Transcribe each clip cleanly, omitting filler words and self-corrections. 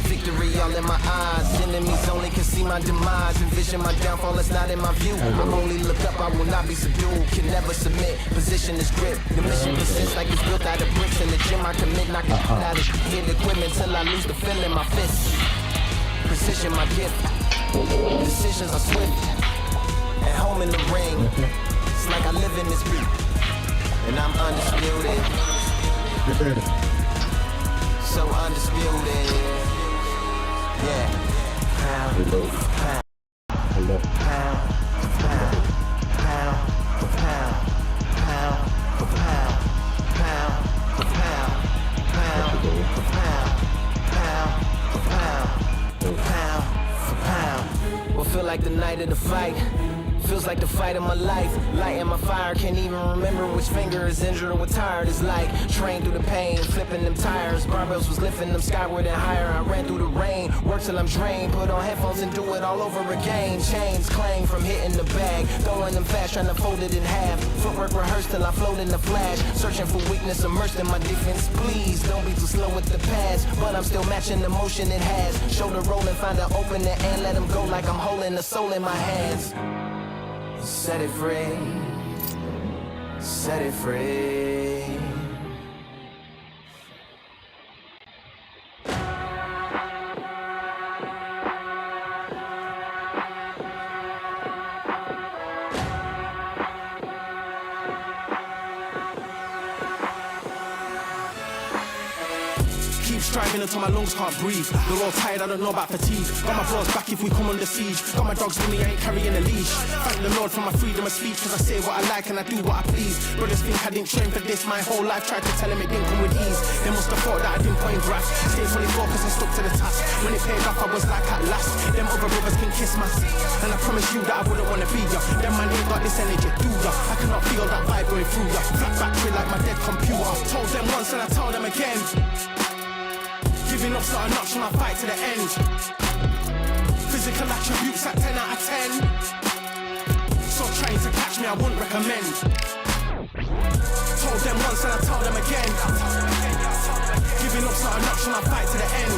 Victory all in my eyes, enemies only can see my demise. Envision my downfall, it's not in my view. I'm only look up, I will not be subdued. Can never submit, position is grip. The mission persists like it's built out of bricks. In the gym I commit, knocking out of hit equipment till I lose the feel in my fists. Precision my gift, decisions are swift. At home in the ring, it's like I live in this beat. And I'm undisputed, so undisputed. Yeah. Pound, pound, pound, pound, pound, pound, pound, pound, pound, pound, pound, pound. Will feel like the night of the fight. Feels like the fight of my life. Lighting my fire, can't even remember which finger is injured or what tired is like. Trained through the pain, flipping them tires. Barbells was lifting them skyward and higher. I ran through the rain, worked till I'm drained. Put on headphones and do it all over again. Chains clang from hitting the bag. Throwing them fast, trying to fold it in half. Footwork rehearsed till I float in the flash. Searching for weakness, immersed in my defense. Please, don't be too slow with the pass. But I'm still matching the motion it has. Shoulder rolling, find an opening and let them go like I'm holding the soul in my hands. Set it free, set it free. Striving until my lungs can't breathe. They're all tired, I don't know about fatigue. Got my bros back if we come under siege. Got my dogs with me, I ain't carrying a leash. Thank the Lord for my freedom of speech, cause I say what I like and I do what I please. Brothers think I didn't train for this my whole life. Tried to tell them it didn't come with ease. They must have thought that I didn't point graphs. Stay fully focused and stuck to the task. When it paid off, I was like at last. Them other brothers can kiss my seat. And I promise you that I wouldn't wanna be ya. Them man ain't got this energy, do ya? I cannot feel that vibe going through ya. Flat battery like my dead computer. Told them once and I tell them again. Giving up's not an option, I fight to the end. Physical attributes at 10 out of 10. So trying to catch me, I wouldn't recommend. Told them once and I tell them again. Giving up's not an option, I fight to the end.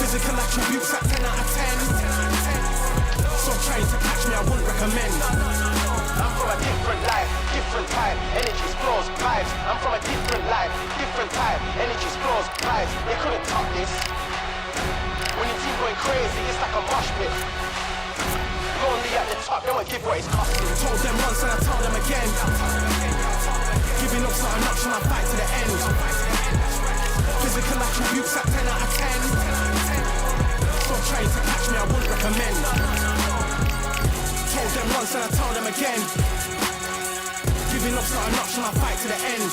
Physical attributes at 10 out of 10. So trying to catch me, I wouldn't recommend. I'm from a different life, different type, energy flows, vibes. I'm from a different life, different type, energy flows, vibes. They couldn't top this. When your team going crazy, it's like a mosh pit. Lonely at the top, they won't give what it's costing. Told them once and I tell them again. Giving up's not an option, I fight to the end. Physical attributes at 10 out of 10. So trying to catch me, I wouldn't recommend. Told them once and I tell them again. Giving up's not an option, I fight to the end.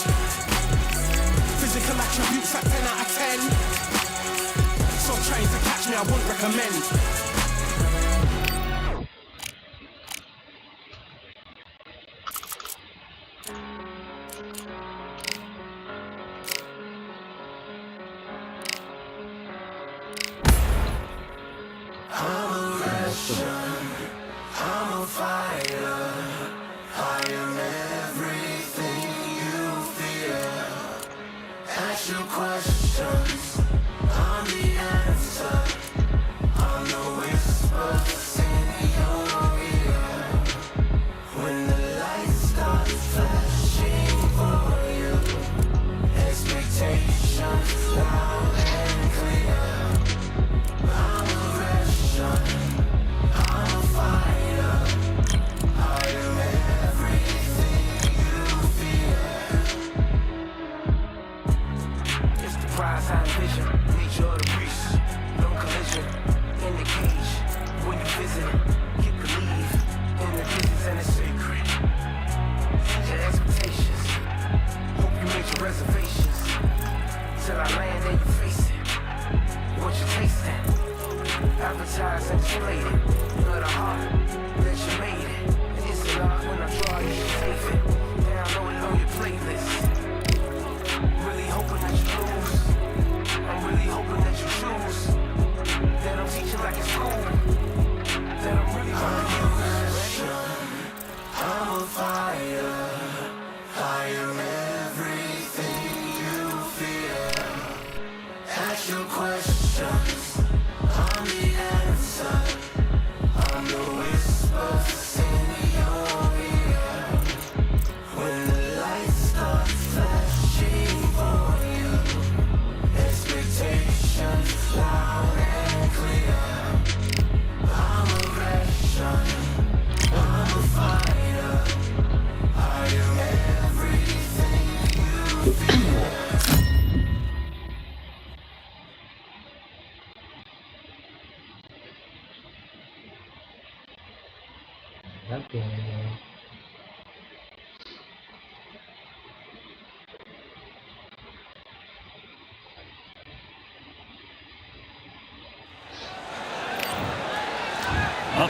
Physical attributes at 10 out of 10. So trying to catch me, I wouldn't recommend. I'm a Russian, I'm a fighter. I am everything you fear. Ask your questions, I'm the answer. I'm the way.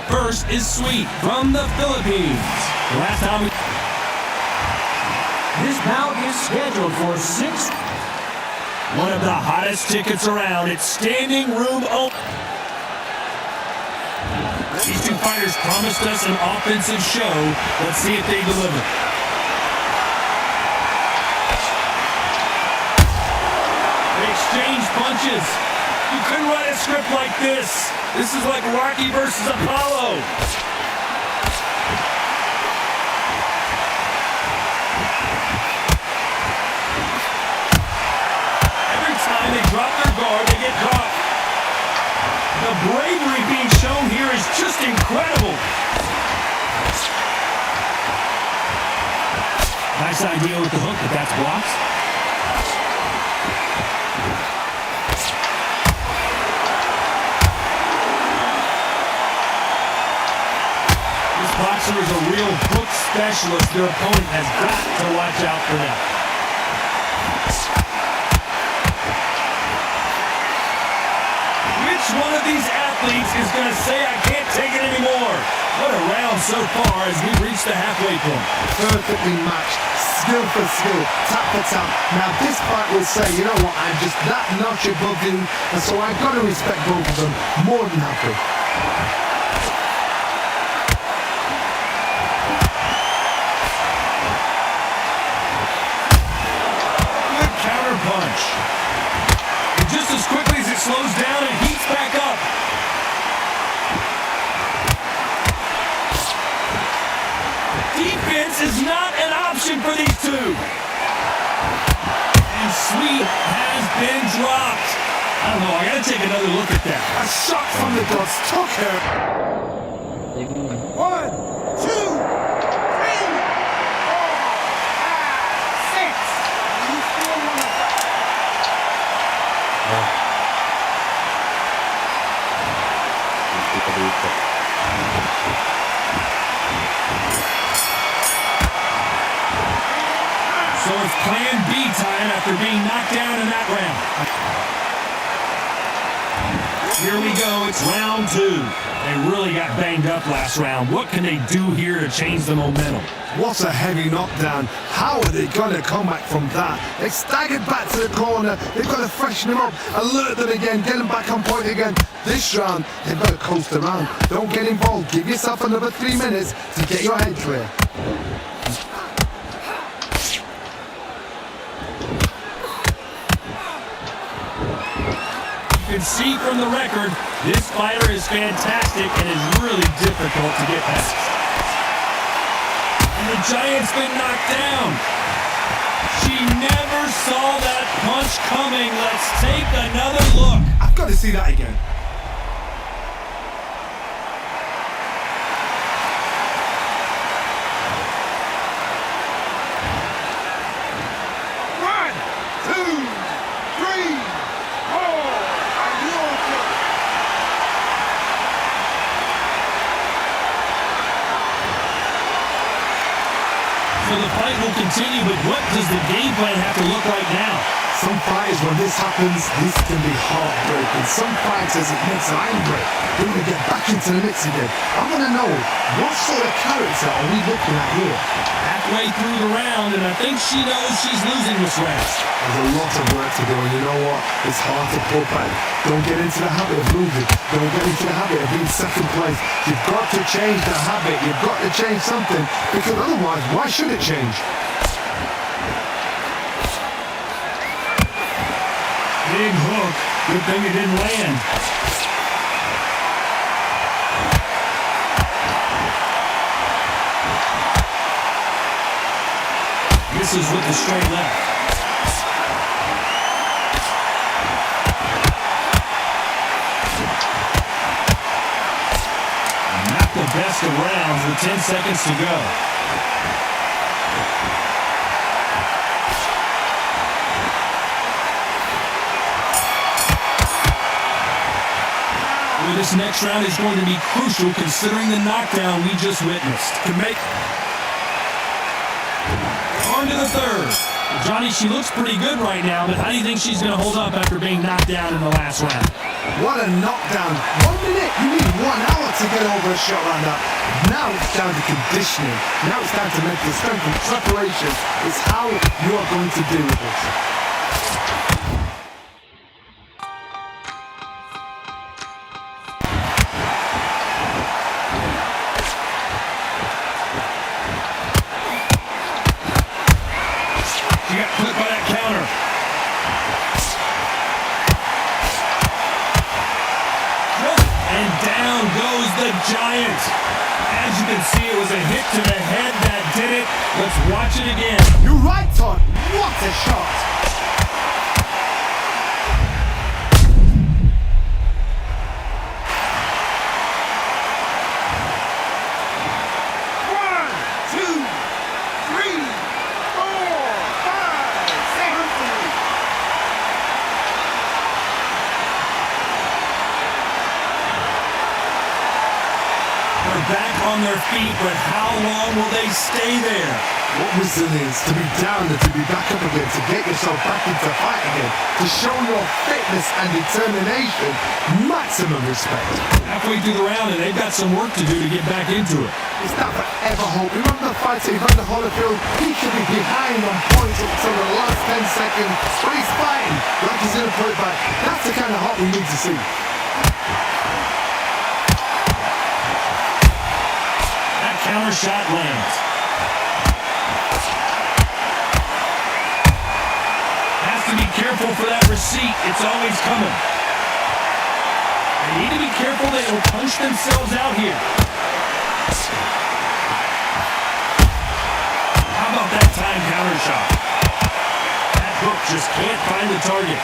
First is Sweet from the Philippines. Last time this bout is scheduled for 6. One of the hottest tickets around. It's standing room only. These two fighters promised us an offensive show. Let's see if they deliver. They exchange punches. You couldn't write a script like this. This is like Rocky versus Apollo. Every time they drop their guard, they get caught. The bravery being shown here is just incredible. Nice idea with the hook, but that's blocked. This boxer is a real hook specialist. Their opponent has got to watch out for that. Which one of these athletes is going to say, I can't take it anymore? What a round so far as we reach the halfway point. Perfectly matched, skill for skill, tap for tap. Now this fight will say, you know what, I'm just that notch above you, and so I've got to respect both of them more than happy. Good counter punch. And just as quickly as it slows down, it heats back up. Defense is not an option for these two. And Sweet has been dropped. I don't know, I gotta take another look at that. A shot from the gods took her. 1, 2, 3, 4, 5, 6. You still want to So it's plan B time after being knocked down in that round. Here we go, it's round 2. They really got banged up last round. What can they do here to change the momentum? What a heavy knockdown. How are they going to come back from that? They staggered back to the corner. They've got to freshen them up, alert them again, get them back on point again. This round, they've got to coast around. Don't get involved. Give yourself another 3 minutes to get your head clear. You can see from the record, this fighter is fantastic and is really difficult to get past. And the Giant's been knocked down. She never saw that punch coming. Let's take another look. I've got to see that again. So the fight will continue, but what does the game plan have to look like now? Some fighters, when this happens, this can be heartbreaking. Some fighters, it makes them angry. They want to get back into the mix again. I want to know, what sort of character are we looking at here? Halfway through the round, and I think she knows she's losing this round. There's a lot of work to do, and you know what? It's hard to pull back. Don't get into the habit of losing. Don't get into the habit of being second place. You've got to change the habit. You've got to change something, because otherwise, why should it change? Big hook. Good thing it didn't land. Misses with the straight left. Not the best of rounds with 10 seconds to go. This next round is going to be crucial considering the knockdown we just witnessed. To make on to the third. Johnny, she looks pretty good right now, but how do you think she's going to hold up after being knocked down in the last round? What a knockdown. 1 minute, you need 1 hour to get over a shot like that. Now it's down to conditioning. Now it's down to mental strength and preparation. It's how you are going to deal with this. She got clipped by that counter. And down goes the Giant. As you can see, it was a hit to the head that did it. Let's watch it again. You're right, Todd. What a shot. Back on their feet, but how long will they stay there? What resilience to be down and to be back up again, to get yourself back into fight again, to show your fitness and determination. Maximum respect. Halfway through the round, and they've got some work to do to get back into it. It's that forever hope. Remember the fighter, Evander Holyfield? He could be behind on points up to the last 10 seconds, but he's fighting like he's going to put it back. That's the kind of hope we need to see. Counter shot lands. Has to be careful for that receipt. It's always coming. They need to be careful they don't punch themselves out here. How about that time counter shot? That hook just can't find the target.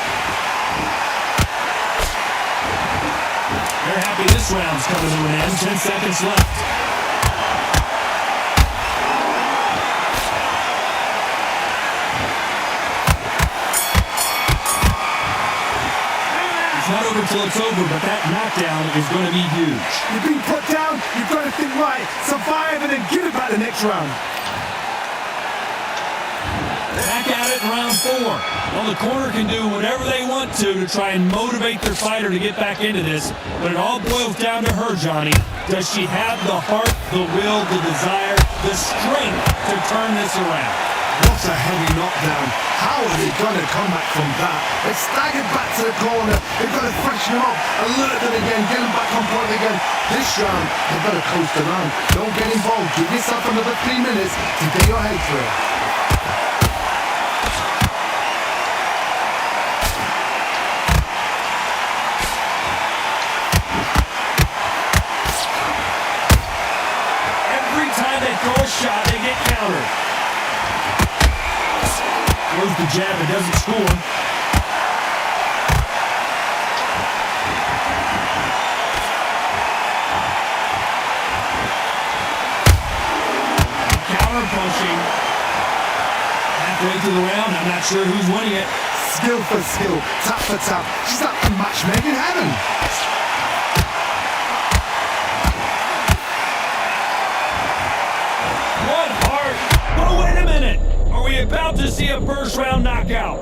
They're happy this round's coming to an end. 10 seconds left. Not over till it's over, but that knockdown is going to be huge. You've been put down, you've got to think right, survive and then give it back the next round. Back at it in round 4. Well, the corner can do whatever they want to try and motivate their fighter to get back into this, but it all boils down to her, Johnny. Does she have the heart, the will, the desire, the strength to turn this around? What a heavy knockdown. How are they going to come back from that? They staggered back to the corner. They've got to freshen them up, alert them again, get them back on point again. This round, they've got to coast around. Don't get involved. Give yourself another 3 minutes to get your head through it. Every time they throw a shot, they get countered. Throws the jab and doesn't score. Counter punching. Halfway through the round, I'm not sure who's winning it. Skill for skill, tap for tap. She's like a match made in heaven. What heart! But wait a minute! Are we about to see a first round knockout?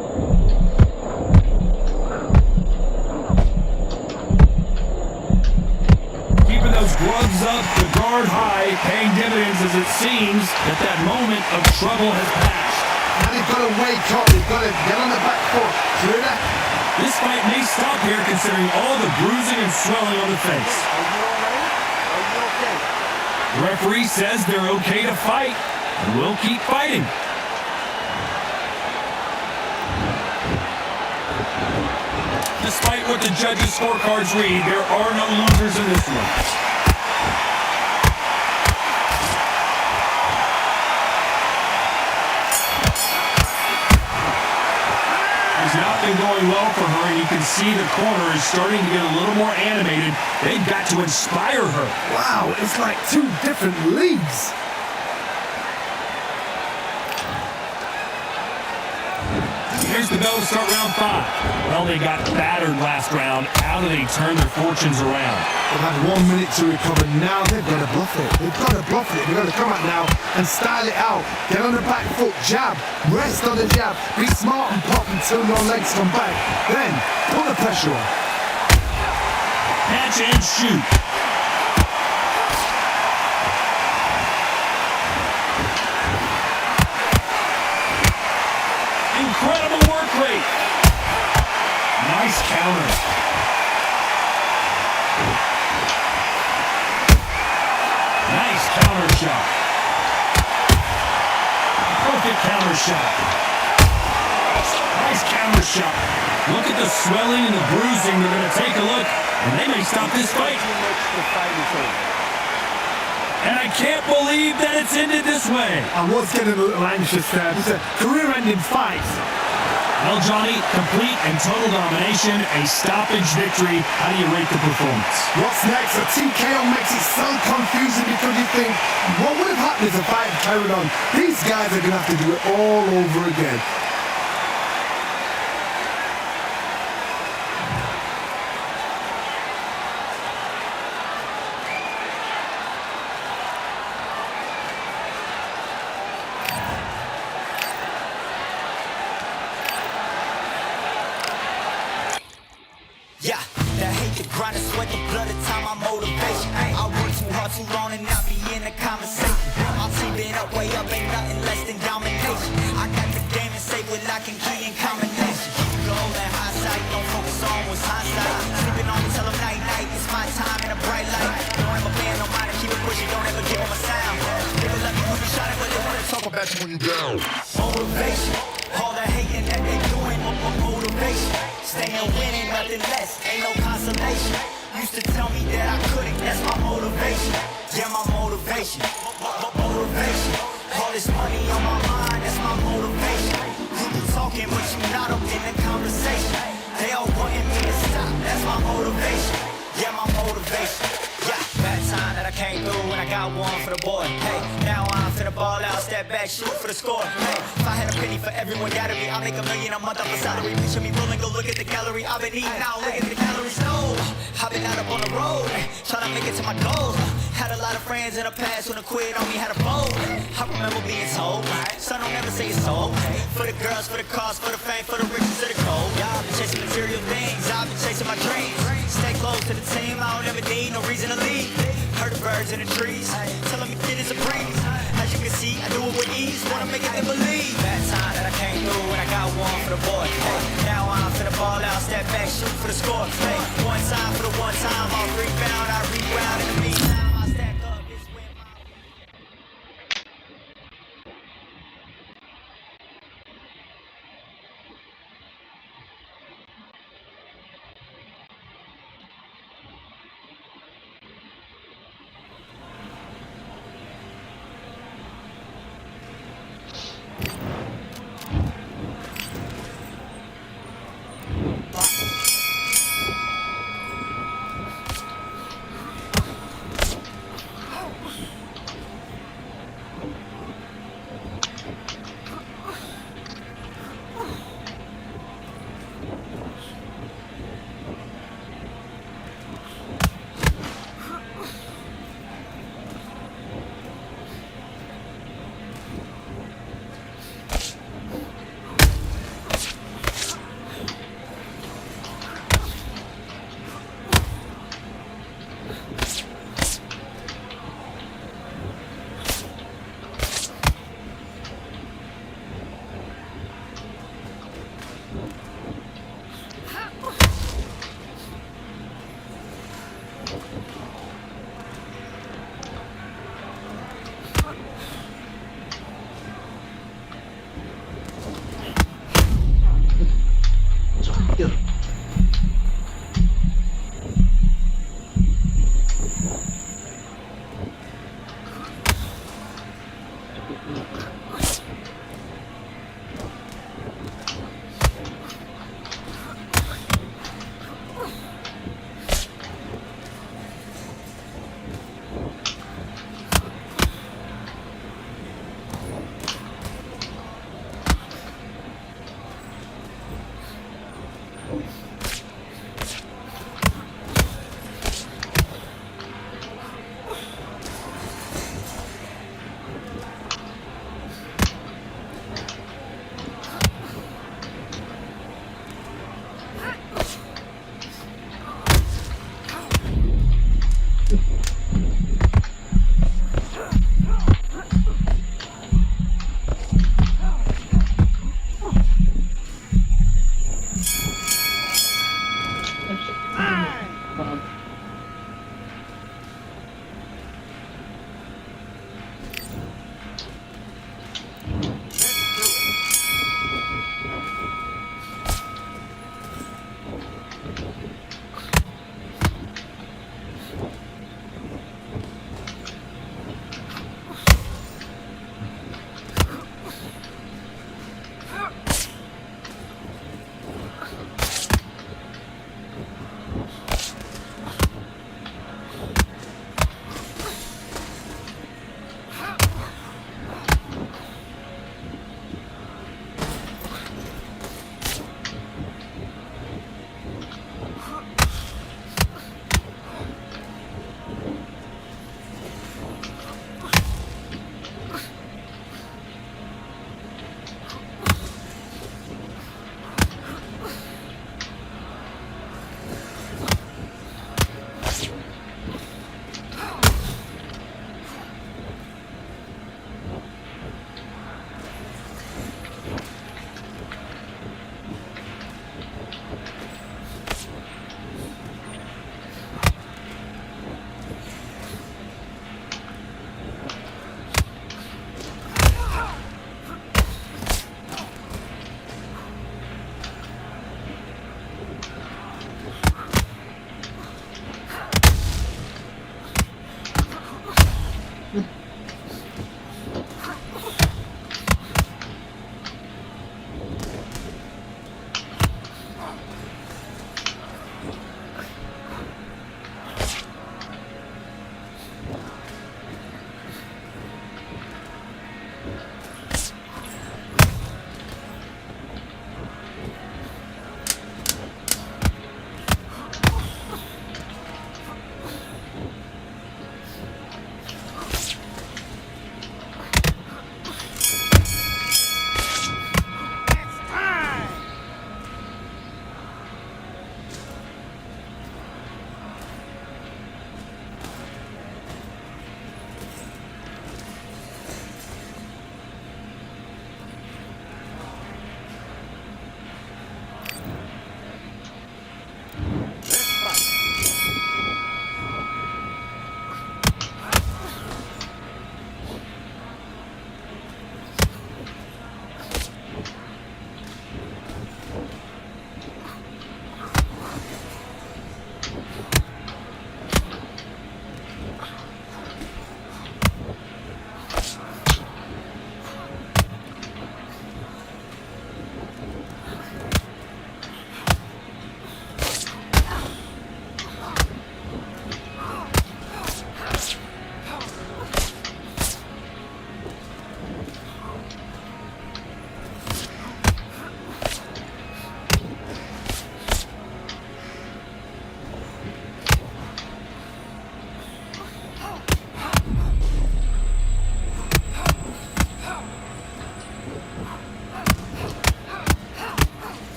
Keeping those gloves up, the guard high, paying dividends as it seems that moment of trouble has passed. Now they've got to wake up, they've got to get on the back foot. Clear that. This fight may stop here considering all the bruising and swelling on the face. Are you alright? Are you okay? The referee says they're okay to fight, and we'll keep fighting. Despite what the judges' scorecards read, there are no losers in this one. It's not been going well for her, and you can see the corner is starting to get a little more animated. They've got to inspire her. Wow, it's like 2 different leagues. Here's the bell to start round 5. Well, they got battered last round. How do they turn their fortunes around? They've had 1 minute to recover. Now they've got to bluff it. They've got to bluff it. They've got to come out now and style it out. Get on the back foot, jab, rest on the jab. Be smart and pop until your legs come back. Then put the pressure on. Catch and shoot. Incredible work rate. Nice counter. Nice counter shot. Perfect counter shot. Nice counter shot. Look at the swelling and the bruising. They're going to take a look, and they may stop this fight. And I can't believe that it's ended this way. I was getting a little anxious there. It's a career-ending fight. Well, Johnny, complete and total domination, a stoppage victory. How do you rate the performance? What's next? A TKO makes it so confusing because you think, what would have happened if the fight carried on? These guys are going to have to do it all over again. Yeah, the hate, the grind, the sweat, the blood, the time, my motivation. I work too hard, too long, and not be in the conversation. My team been up, way up, ain't nothing less than domination. I got the game and say with lock and key and combination. Keep low and high side, don't focus on what's hindsight. Sleeping on me, tell them night, night, it's my time in a bright light. Don't ever bend, no mind, keep it pushing, don't ever give them a sound. They will let me when you shot it, but they wanna talk about you when you down. Motivation, all the hating that they doing, motivation. Staying winning, nothing less, ain't no consolation. Used to tell me that I couldn't, that's my motivation. Yeah, my motivation, motivation. All this money on my mind, that's my motivation. You be talking, but you not up in the conversation. They all wanting me to stop, that's my motivation. Yeah, my motivation. Yeah, bad time that I came through when I got one for the boy. Hey, now I'm finna ball out, step back, shoot for the score. Hey, if I had a penny for everyone, gotta be, I'll make $1 million a month off a salary. Picture me rolling, go look at the gallery. I've been eating now, look at the calories. No, I've been out up on the road, trying to make it to my goals. Had a lot of friends in the past when I quit on me, had a fold. I remember being told, son, don't ever say it's sold. For the girls, for the cars, for the fame, for the riches, for the gold. Yeah, I've been chasing material things, I've been chasing my dreams. Stay close to the team, I don't ever need no reason to leave. Heard the birds in the trees, tell them it is a breeze. As you can see, I do it with ease, wanna make it they believe. That time that I came through when I got one for the boy. Hey, now I'm finna ball out, step back, shoot for the score. Hey, one time for the one time, I'll rebound, I rebound in the meantime. I stack up, this win my...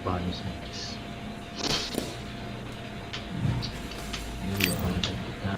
Body snacks. Ini kalau kita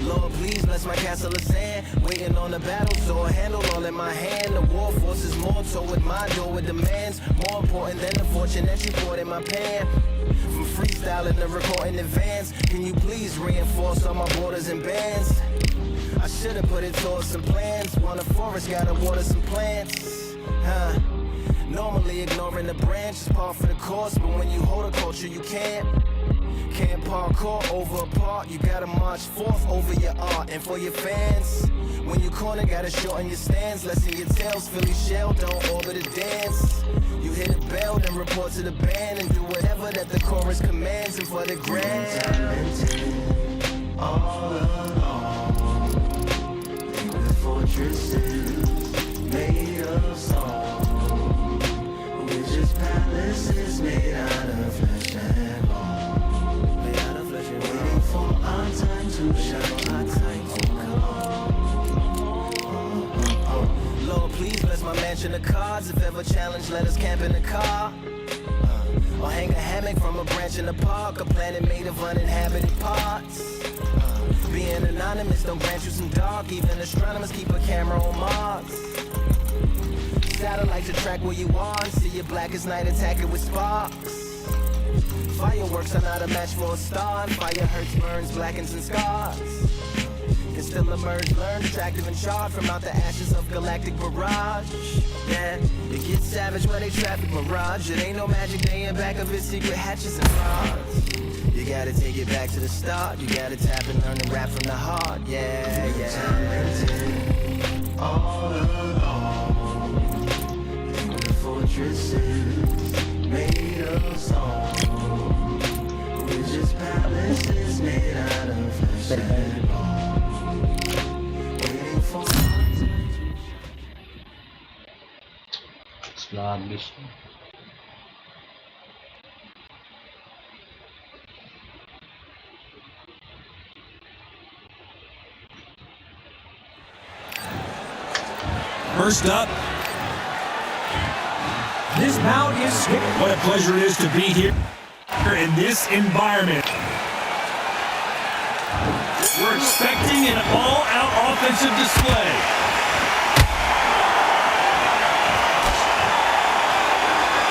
Lord, please bless my castle of sand. Waiting on the battle, so I handle all in my hand. The war force is more toward my door with demands. More important than the fortune that you poured in my pan. From freestyling to recording advance, can you please reinforce all my borders and bands? I should've put it towards some plans. Want a forest, gotta water some plants. Normally ignoring the branch is par for the course, but when you hold a culture, you can't parkour over a part. You gotta march forth over your art. And for your fans, when you corner, gotta shorten your stance. Lessen your tails, Philly shell, don't orbit a dance. You hit a bell, then report to the band and do whatever that the chorus commands. And for the grand, all along, with fortresses made of song, with just palaces made out of flesh and bone, waiting for our time to shine, our time to come. Lord, please bless my mansion of cards. If ever challenged, let us camp in the car. Or hang a hammock from a branch in the park. A planet made of uninhabited parts. Being anonymous don't grant you some dark. Even astronomers keep a camera on Mars. Satellite to track where you are and see your blackest night, attack it with sparks. Fireworks are not a match for a star. Fire hurts, burns, blackens and scars. Can still emerge, learn, attractive and charred from out the ashes of galactic barrage. Yeah, it gets savage when they traffic mirage. It ain't no magic day in back of its secret hatches and rods. You gotta take it back to the start. You gotta tap and learn to rap from the heart. Yeah, yeah. All along, with fortresses made of song, with just palaces made out of flesh and bone, waiting for sluggish. First up, This bout is scheduled. what a pleasure it is to be here in this environment. We're expecting an all-out offensive display.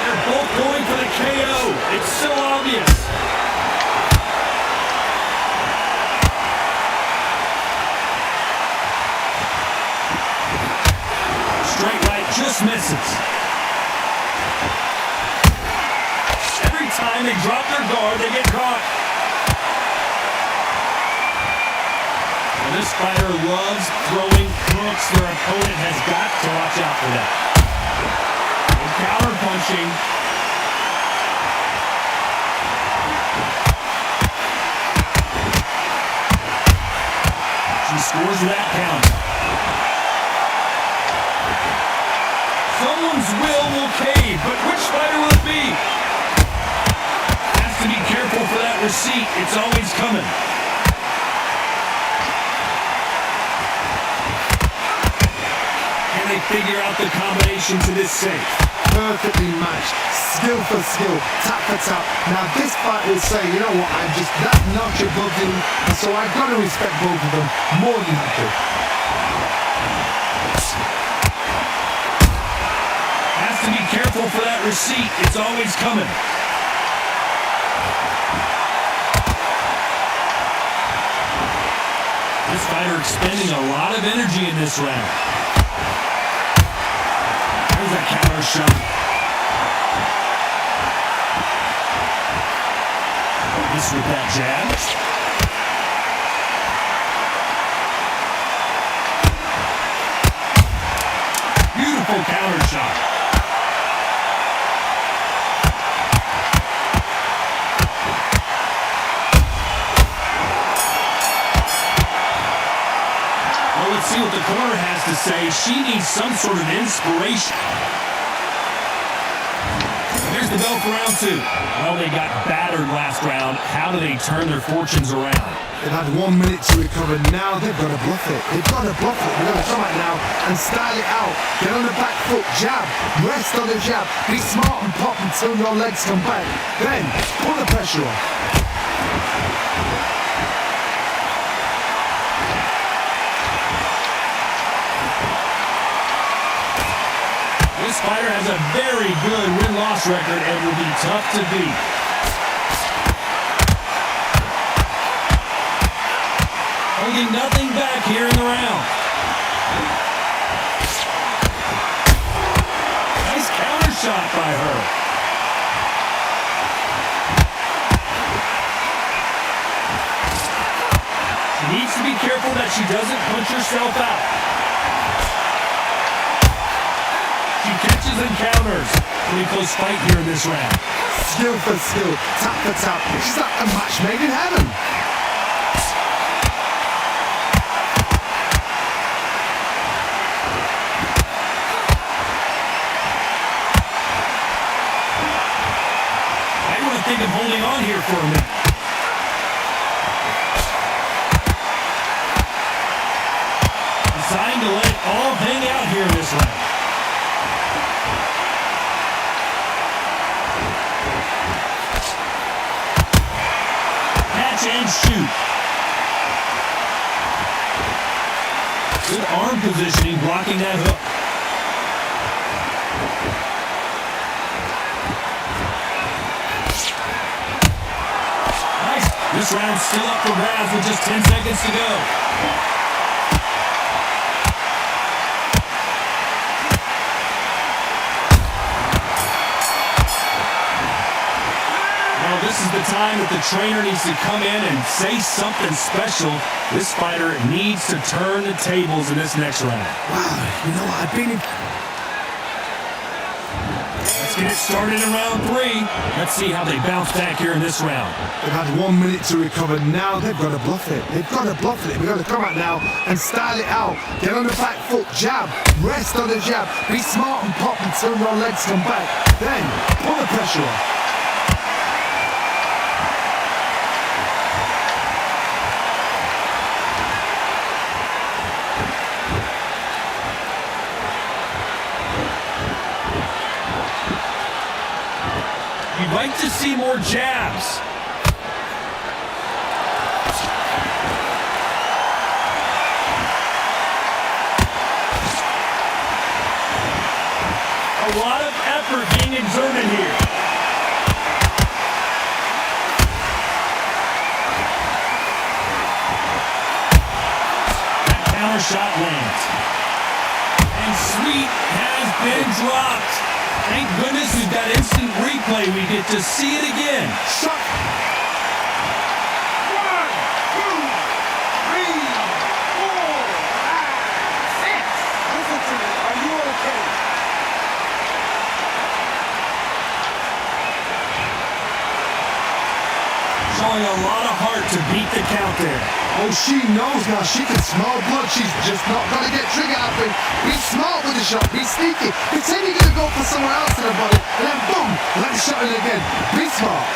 They're both going for the KO. It's so obvious. Straight right just misses. Every time they drop their guard, they get caught. Well, this fighter loves throwing hooks. Their opponent has got to watch out for that. And counter punching. She scores that count. Someone's will cave, but which fighter will it be? Has to be careful for that receipt. It's always coming. Can they figure out the combination to this safe? Perfectly matched, skill for skill, tap for tap. Now this fight will say, you know what, I'm just that notch above him, and so I've got to respect both of them more than I do. Has to be careful for that receipt. It's always coming. This fighter expending a lot of energy in this round. There's a counter shot. This with that jab. Beautiful counter shot. Well, let's see what the corner has to say. She needs some sort of inspiration. Here's the bell for round 2. Well, they got battered last round. How do they turn their fortunes around? They've had 1 minute to recover. Now they've got to bluff it. They've got to bluff it. They've got to come out now and style it out. Get on the back foot, jab, rest on the jab. Be smart and pop until your legs come back. Then pull the pressure off. This fighter has a very good win-loss record and will be tough to beat. Holding nothing back here in the round. Nice counter shot by her. She needs to be careful that she doesn't punch herself out. She catches and counters. Pretty close fight here in this round. Skill for skill, tap for tap. She's like a match made in heaven. I want to think of holding on here for a minute. Deciding to let it all hang out here in this round. And shoot. Good arm positioning, blocking that hook. Nice. This round's still up for grabs with just 10 seconds to go. This is the time that the trainer needs to come in and say something special. This fighter needs to turn the tables in this next round. Wow, you know what, I've been in... Let's get it started in round 3. Let's see how they bounce back here in this round. They've had 1 minute to recover. Now they've got to bluff it. They've got to bluff it. We've got to come out now and style it out. Get on the back foot, jab, rest on the jab. Be smart and pop until your legs come back. Then pull the pressure off. You'd like to see more jabs. A lot of effort being exerted here. That counter shot lands. And Sweet has been dropped. Thank goodness we've got instant replay. We get to see it again. Shot. 1, 2, 3, 4, 5, 6. Listen to me. Are you okay? Showing a lot of heart to beat the count there. Oh, she knows now. She can smell blood. She's just not gonna get trigger happy. Be smart with the shot. Be sneaky. Pretend you're gonna go for somewhere else in the body, and then boom, let the shot in again. Be smart.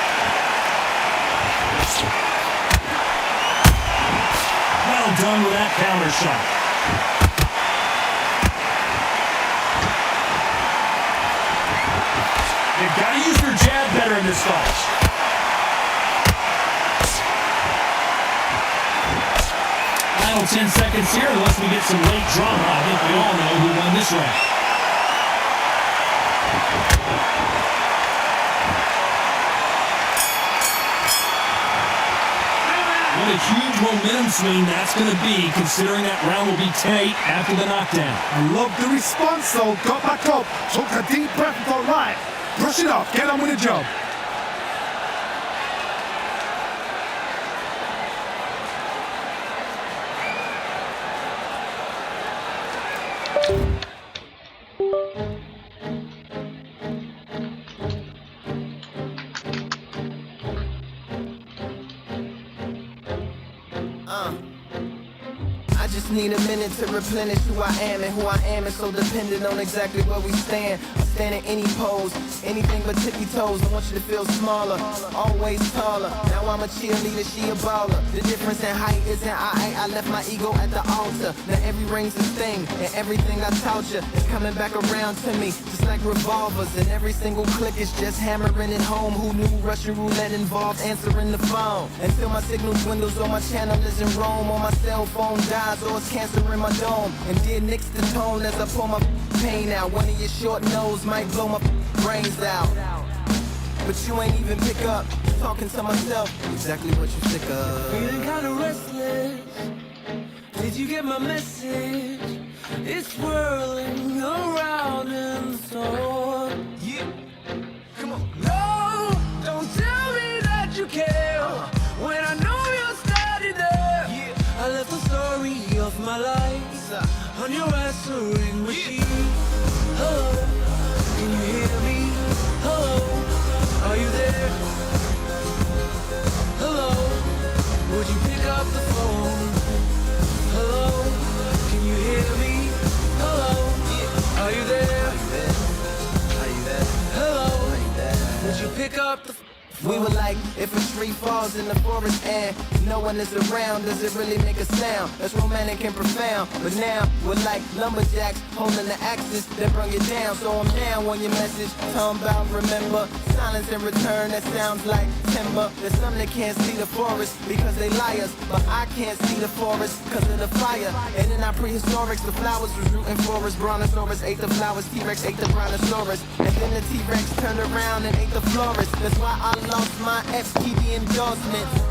Well done with that counter shot. They've got to use their jab better in this fight. Final 10 seconds here unless we get some late drama. I think we all know who won this round. What a huge momentum swing that's going to be, considering that round will be 10-8 after the knockdown. I love the response though. Got back up, took a deep breath and thought, right, brush it off, get on with the job. I just need a minute to replenish who I am, and who I am is so dependent on exactly where we stand. I stand in any pose, anything but tippy toes. I want you to feel smaller, always taller. Now I'm a cheerleader, she a baller. The difference in height isn't I left my ego at the altar. Now every ring's a thing, and everything I taught you is coming back around to me, just like revolvers. And every single click is just hammering it home. Who knew Russian roulette involved answering the phone? Until my signal dwindles or my channel is in Rome, or my cell phone dies, or it's cancer in my dome. And dear nicks the tone as I pour my pain out. One of your short nose might blow my brains out, but you ain't even pick up. Talking to myself, exactly what you sick of. Feeling kinda restless. Did you get my message? It's swirling around in the storm. Yeah, come on. No, don't tell me that you care when I know you're standing there. Yeah. I left the story of my life on your answering machine. Hello, can you hear me? Hello, are you there? Hello, would you pick up the phone? Hello, can you hear me? Hello, are you there? Hello, would you pick up the phone? We were like, if a tree falls in the forest and no one is around, does it really make a sound? That's romantic and profound. But now, we're like lumberjacks holding the axes that bring it down. So I'm down on your message, talking about remember. Silence in return, that sounds like timber. There's some that can't see the forest because they liars, but I can't see the forest because of the fire. And in our prehistorics, the flowers was rooting for us. Brontosaurus ate the flowers, T-Rex ate the brontosaurus. And then the T-Rex turned around and ate the florist. That's why I lost my FTV endorsements.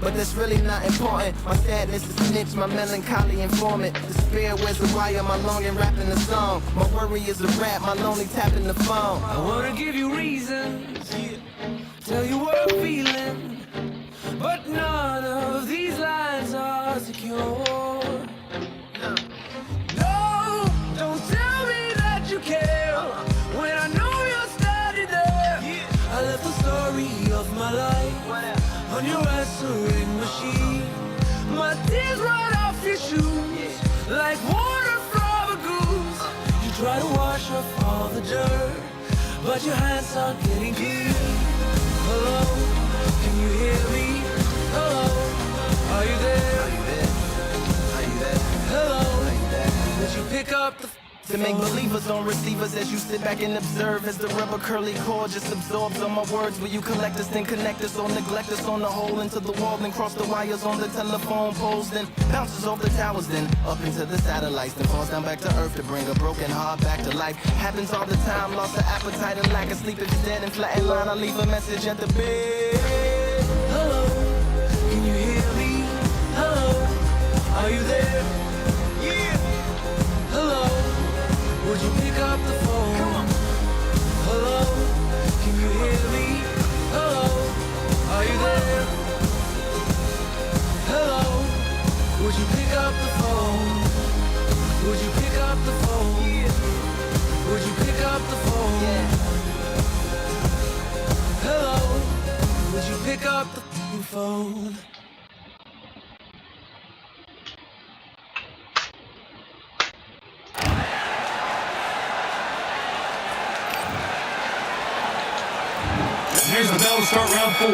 But that's really not important. My sadness is snitch, my melancholy informant. Despair wears a wire, my longing rapping the song. My worry is a rap, my lonely tapping the phone. I wanna give you reasons, tell you what I'm feeling, but none of these lines are secure. No, don't tell me that you care when I know you're standing there. I left the story of my life on your answering machine. My tears run off your shoes like water from a goose. You try to wash off all the dirt, but your hands aren't getting clean. Hello, can you hear me? Hello, are you there? Hello, would you pick up the To make believers on receivers as you sit back and observe as the rubber curly cord just absorbs all my words. Will you collect us, then connect us, or neglect us on the hole into the wall, then cross the wires on the telephone poles, then bounces off the towers, then up into the satellites, then falls down back to earth to bring a broken heart back to life. Happens all the time, lost the appetite and lack of sleep. If it's dead and flat in line, I leave a message at the bed. Hello, can you hear me? Hello, are you there? Yeah. Hello, would you pick up the phone? Come on. Hello, can you hear me? Hello, are you there? Hello, would you pick up the phone? Would you pick up the phone? Would you pick up the phone? Hello, would you pick up the phone? There's the bell to start round 4.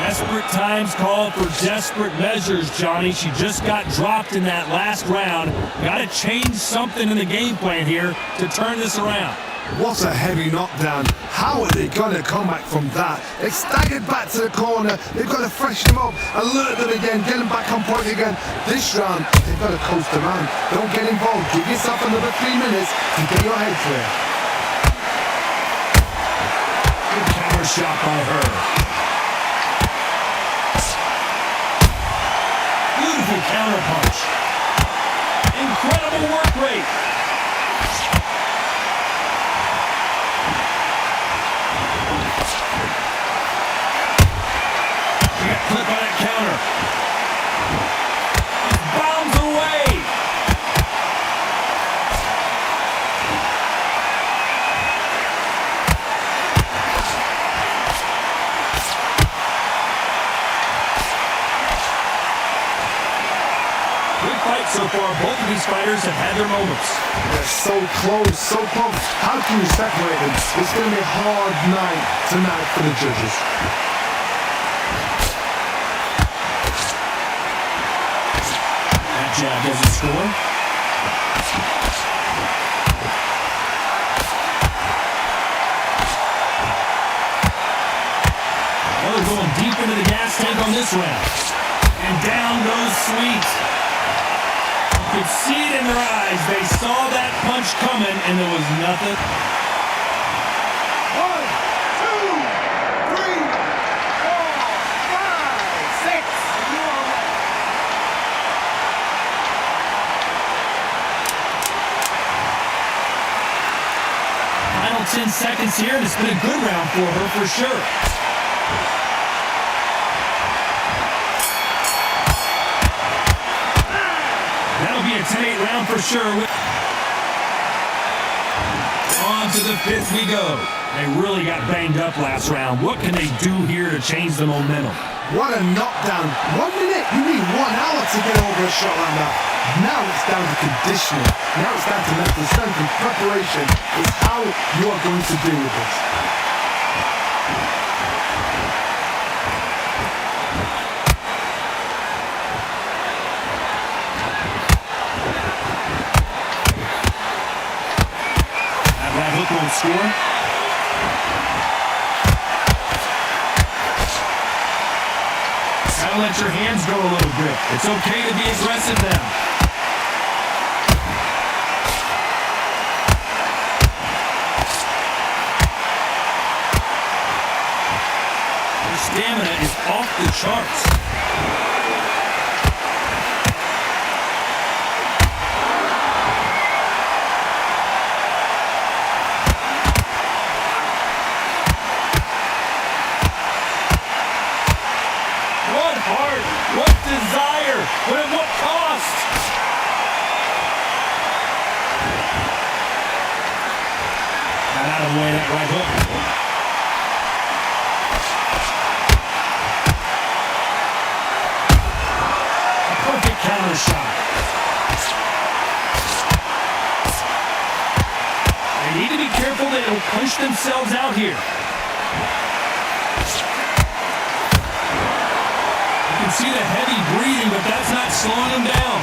Desperate times call for desperate measures, Johnny. She just got dropped in that last round. Got to change something in the game plan here to turn this around. What a heavy knockdown. How are they going to come back from that? They staggered back to the corner. They've got to freshen them up, alert them again, get them back on point again. This round, they've got to coast around. Don't get involved. Give yourself another 3 minutes to get your head clear. Good counter shot by her. Beautiful counter punch. Incredible work rate. She got clipped by that counter. Bounds away. Good fight so far. Both of these fighters have had their moments. They're so close, so close. How can you separate them? It's going to be a hard night tonight for the judges. That jab doesn't score. Well, they're going deep into the gas tank on this round. And down goes Sweet. You could see it in their eyes. They saw that punch coming, and there was nothing. 10 seconds here, and it's been a good round for her for sure. That'll be a 10-8 round for sure. On to the 5th we go. They really got banged up last round. What can they do here to change the momentum? What a knockdown. 1 minute, you need 1 hour to get over a shot like that. Now it's down to conditioning. Now it's down to mental strength and preparation. It's how you are going to deal with this. That right hook won't score. Gotta let your hands go a little bit. It's okay to be aggressive now. Your stamina is off the charts. What heart, what desire, but at what cost? Got out of the way of that right hook. A perfect counter shot. They need to be careful they don't punch themselves out here. You can see the heavy breathing, but that's not slowing them down.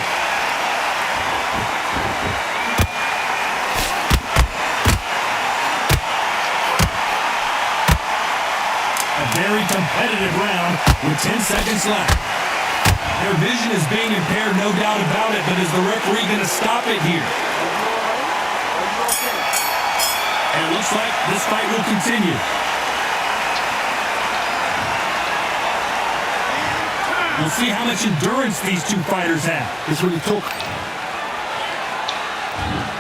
A very competitive round with 10 seconds left. Their vision is being impaired, no doubt about it, but is the referee going to stop it here? And it looks like this fight will continue. We'll see how much endurance these two fighters have. It's really tough.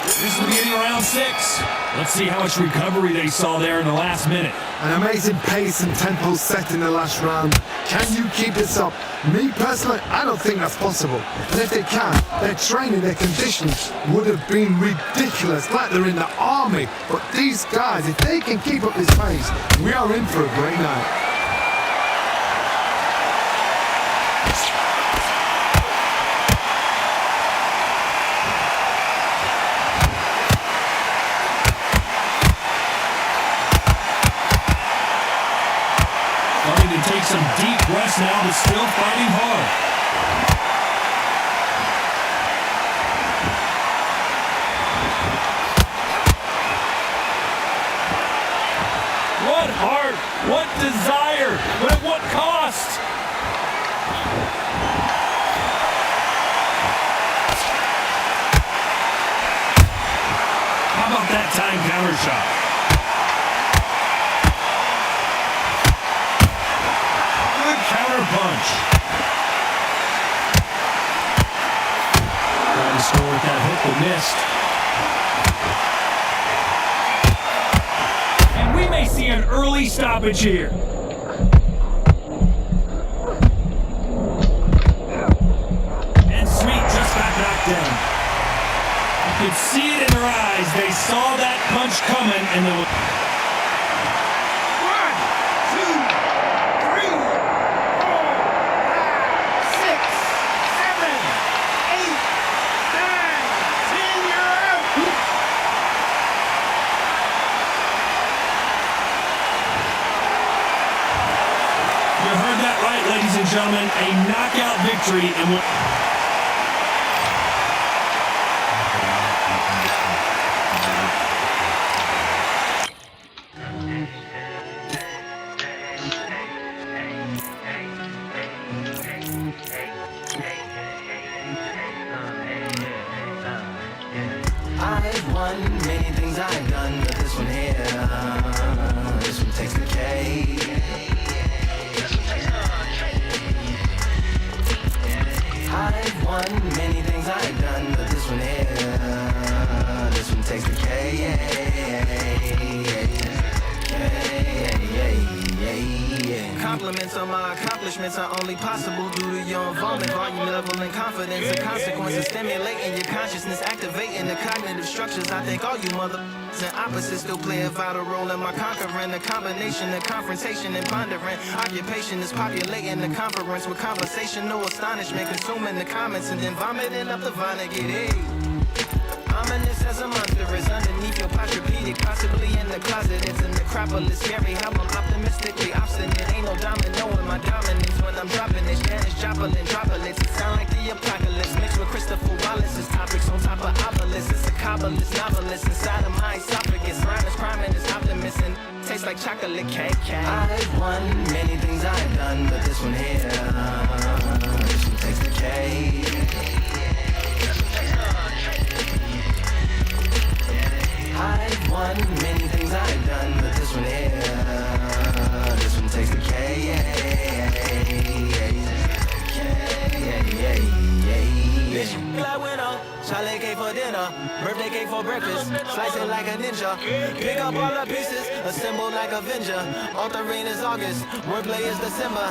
This is the beginning of round 6. Let's see how much recovery they saw there in the last minute. An amazing pace and tempo set in the last round. Can you keep this up? Me personally, I don't think that's possible. And if they can, their training, their conditioning would have been ridiculous, like they're in the army. But these guys, if they can keep up this pace, we are in for a great night. now, but still fighting hard. What heart, what desire, but at what cost? How about that time counter shot? Good counter punch. Trying to score with that hook, but missed. And we may see an early stoppage here. And Sweet just got knocked down. You could see it in their eyes. They saw that punch coming, and they were... 1, 2, 3, 4, 5, 6, 7, 8, 9, 10, you're up. You heard that right, ladies and gentlemen. A knockout victory, and what... I've won many things I've done, but this one here, this one takes the cake. I've won many things I've done, but this one here, this one takes the Compliments on my accomplishments are only possible due to your involvement, volume level and confidence and consequences stimulating your consciousness, activating the cognitive structures. I think all you mother and opposites still play a vital role in my conquering. The combination of confrontation and pondering occupation is populating the conference with conversational astonishment, consuming the comments and then vomiting up the vine and get it. Ominous as a monster is underneath your posturepedic, possibly in the closet. It's an necropolis, scary how I'm optimistically obstinate. Ain't no domino in my dominance when I'm dropping it. Spanish Joplin droplets, it sound like the apocalypse mixed with Christopher Wallace's topics on top of obelisks. It's a kabbalist novelist inside of my esophagus. Rhyme is priming is optimist and tastes like chocolate cake. I've won many things I've done, but this one here, this one takes the cake. I've won many things I've done, but this one here, this one takes the cake. I went up, chocolate cake for dinner, birthday cake for breakfast, slice it like a ninja, pick up all the pieces, assemble like Avenger, altering is August, wordplay is December.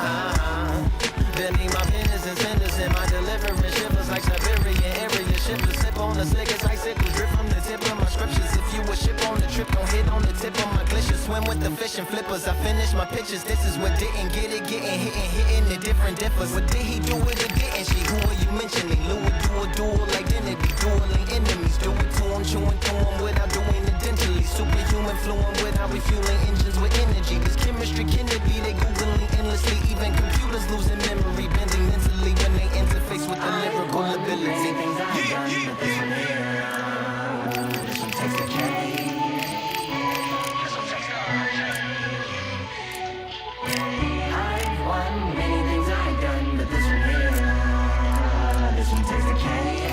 Bending my pins and cinders and my deliverance shivers like Siberian area shivers. Sip on the slickest icicles, drip from the tip of my scriptures. If you a ship on the trip, don't hit on the tip of my glaciers. Swim with the fish and flippers. I finish my pictures. This is what didn't get it, getting hitting the different differs. What did he do it or didn't she? Who are you mentioning? Lou would do a duel identity, dueling enemies. Do it to him, chewing through him without doing it dentally. Superhuman fluent without refueling engines with energy. This chemistry can it be? They googling endlessly. Even computers losing memory, bending mentally when they interface with the lyrical ability. This one takes the cake. I've won many things I've done, but this one here, this one takes the cake.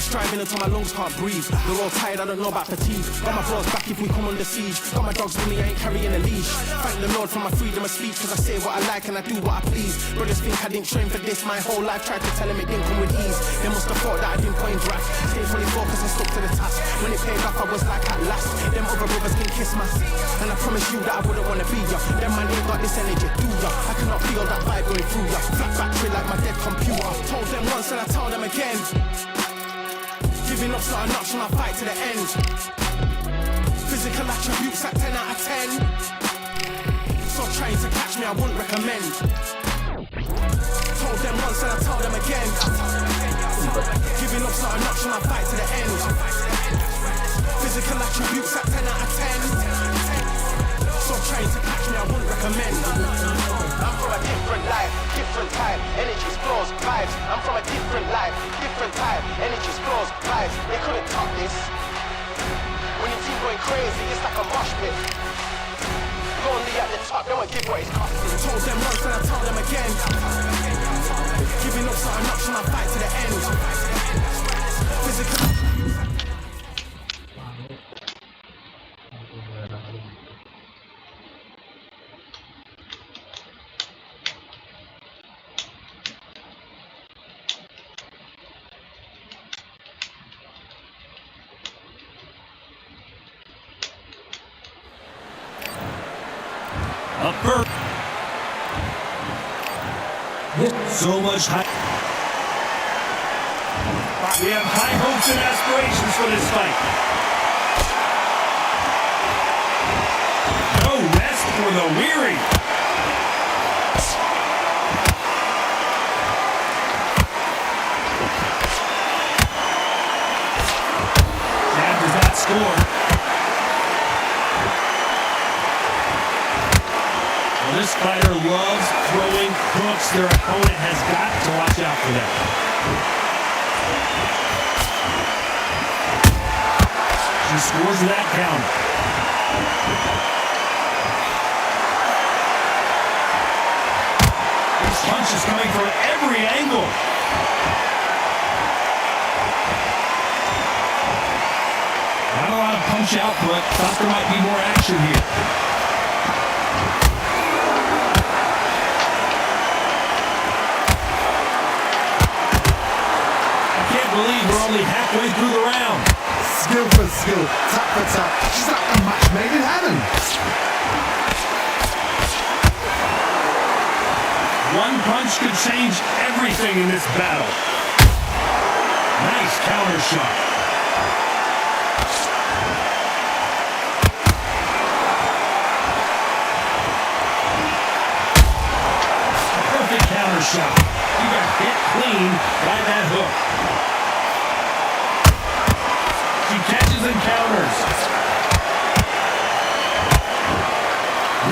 striving until my lungs can't breathe. They're all tired, I don't know about fatigue. Got my bros back if we come under siege. Got my dogs with me, I ain't carrying a leash. Thank the Lord for my freedom of speech, cause I say what I like and I do what I please. Brothers think I didn't train for this my whole life. Tried to tell them it didn't come with ease. They must have thought that I didn't point draft. Stayed fully focused and stuck to the task. When it paid off, I was like at last. Them other brothers can kiss my ass. And I promise you that I wouldn't wanna be ya. Them man ain't got this energy, do ya? I cannot feel that vibe going through ya. Flat battery like my dead computer. Told them once and I told them again. Giving up's not an option, I'll fight to the end. Physical attributes at 10 out of 10. So trying to catch me, I wouldn't recommend. Told them once and I told them again. Giving up's not an option, I'll fight to the end. Physical attributes at 10 out of 10. So trying to catch me, I wouldn't recommend. I'm from a different life, different type. Energy flows, vibes. I'm from a different life, different type. Energy flows, vibes. They couldn't top this. When your team going crazy, it's like a mosh pit. Lonely at the top, no one give what it's costing. Told them once and I told them again. Giving up's not an option, I'll fight to the end. Physical. Upper. So much high. We have high hopes and aspirations for this fight. No rest for the weary. Jab does not score. This fighter loves throwing hooks. Their opponent has got to watch out for that. She scores that counter. This punch is coming from every angle. Not a lot of punch output. Thought there might be more action here. Believe we're only halfway through the round. Skill for skill, tap for tap. She's like a match made in heaven. One punch could change everything in this battle. Nice counter shot. A perfect counter shot. You got hit clean by that hook. She catches and counters.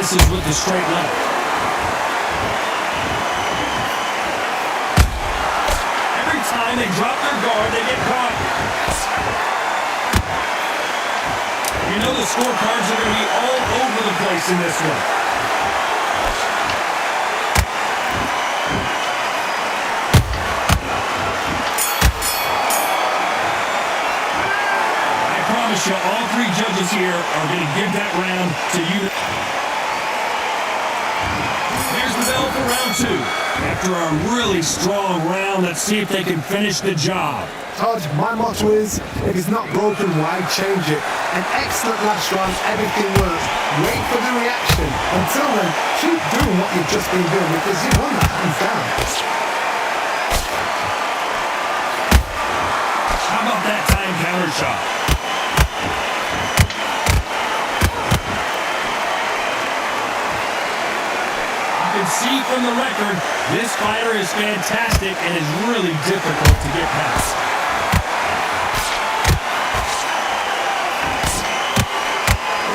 This is with the straight left. Every time they drop their guard, they get caught. You know the scorecards are going to be all over the place in this one. All three judges here are going to give that round to you. Here's the bell for round two. After a really strong round, let's see if they can finish the job. Todd, my motto is, if it's not broken, why change it? An excellent last round, everything works. Wait for the reaction. Until then, keep doing what you've just been doing because you won that hands down. How about that time counter shot? See from the record, this fighter is fantastic and is really difficult to get past.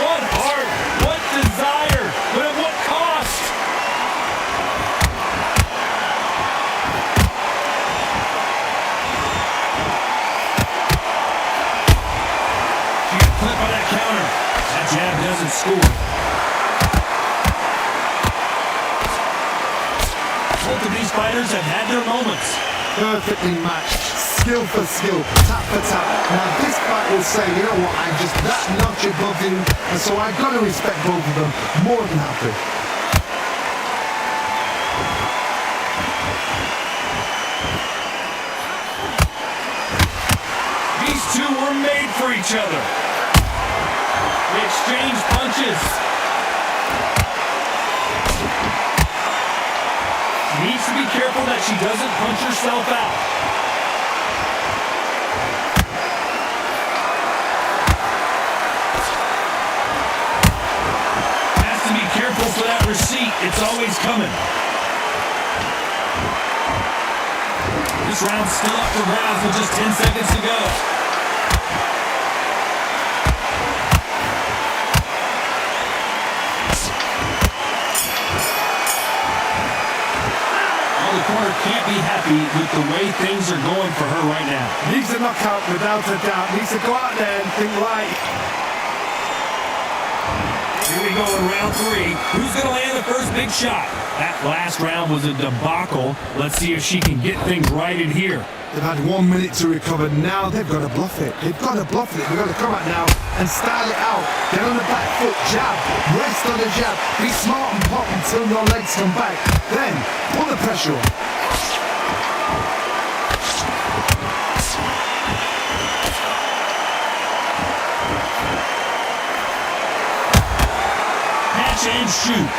What heart, what desire, but at what cost? She got clipped by that counter. That jab doesn't score. Both of these fighters have had their moments. Perfectly matched. skill for skill, tap for tap. Now this fight will say, you know what, I'm just that notch above you, and so I got to respect both of them more than happy. These two were made for each other. They exchange punches. She needs to be careful that she doesn't punch herself out. Has to be careful for that receipt. It's always coming. This round's still up for grabs with just 10 seconds to go. The corner can't be happy with the way things are going for her right now. Needs a knockout without a doubt. Needs to go out there and think right. Here we go in round 3. Who's going to land the first big shot? That last round was a debacle. Let's see if she can get things righted here. They've had 1 minute to recover. Now they've got to bluff it. They've got to bluff it. They've got to come out now and style it out. Get on the back foot, jab, rest on the jab. Be smart and pop until your legs come back. Then pull the pressure on. Catch and shoot.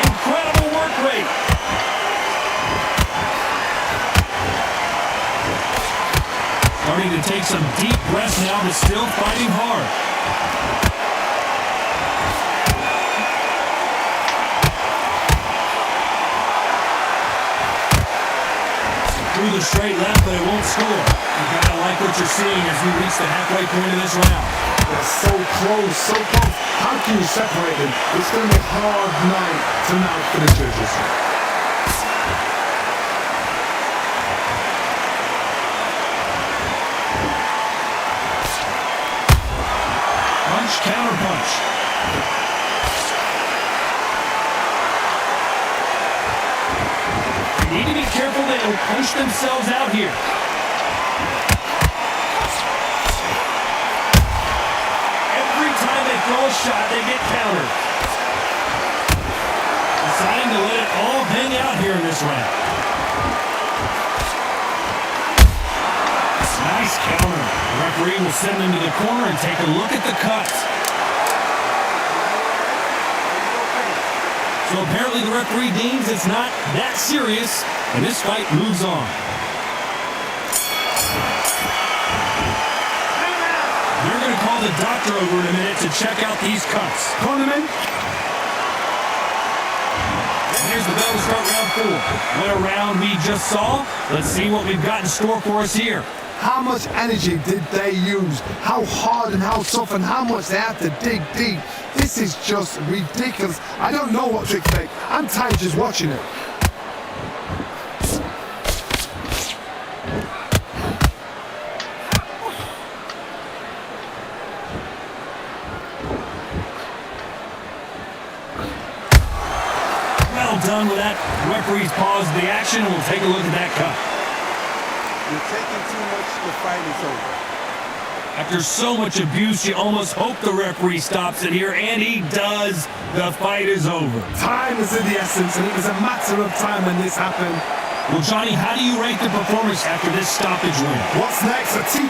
Incredible work rate. Starting to take some deep breaths now, but still fighting hard. Through the straight left, but it won't score. You gotta like what you're seeing as we reach the halfway point of this round. They're so close, so close. How can you separate them? It's going to be a hard night tonight for the judges. Punch, counter punch. They need to be careful they don't punch themselves out here. Every time they throw a shot, they get countered. Deciding to let it all hang out here in this round. Nice counter. The referee will send them to the corner and take a look at the cuts. So apparently the referee deems it's not that serious, and this fight moves on. They're going to call the doctor over in a minute to check out these cuts. Call them in. And here's the bell to start round 4. What a round we just saw. Let's see what we've got in store for us here. How much energy did they use? How hard and how tough and how much they had to dig deep? This is just ridiculous. I don't know what to expect. I'm tired just watching it. Well done with that. Referee's paused the action, and we'll take a look at that cut. You're taking too much, the fight is over. After so much abuse, you almost hope the referee stops it here, and he does. The fight is over. Time is of the essence, and it was a matter of time when this happened. Well, Johnny, how do you rate the performance after this stoppage win? What's next? A T.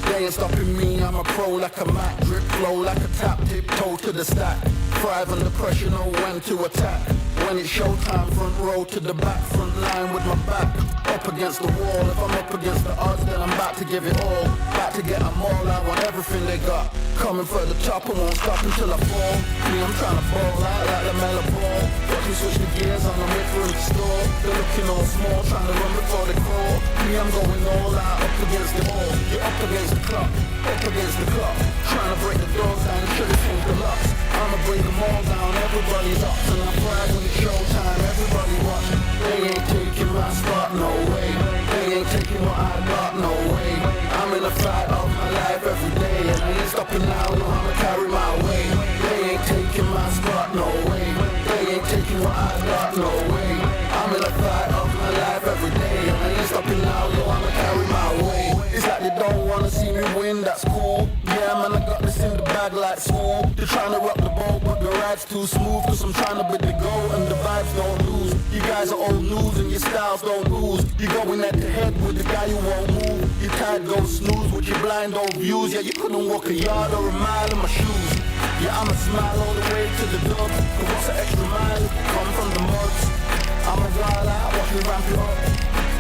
They ain't stopping me, I'm a pro like a Mac. Drip flow like a tap, tiptoe to the stack. Thrive under pressure, know when to attack. When it's showtime, front row to the back. Front line with my back up against the wall. If I'm up against the odds, then I'm about to give it all. About to get them all, I want everything they got. Coming for the top, I won't stop until I fall. Me, I'm trying to ball out like the mellow ball. Watch me switch the gears on the way for the store. They're looking all small, trying to run before they crawl. Me, me, I'm going all out, up against the wall. You're up against the clock, up against the clock. Trying to break the doors down, should have changed the locks. I'ma bring them all down, everybody's up. And I pride when it's showtime, everybody watch. They ain't taking my spot, no way. They ain't taking what I got, no way. I'm in a fight of my life every day, and I ain't stopping now, no, I'ma carry my weight. They ain't taking my spot, no way. They ain't taking what I got, no way. I'm in a fight of my life every day, and I ain't stopping now, no, I'ma carry my weight. It's like they don't wanna see me win, that's cool. Yeah, man, I got this in the bag like school. They're trying to rock the boat, but the ride's too smooth. Cause I'm trying to beat the goal, and the vibes don't lose. You guys are old news, and your styles don't lose. You're going head to head with the guy who won't move. Your tide goes snooze with your blind old views. Yeah, you couldn't walk a yard or a mile in my shoes. Yeah, I'ma smile all the way to the dub. Cause what's an extra mile? Come from the muds. I'm a wild out, watch me ramp it up.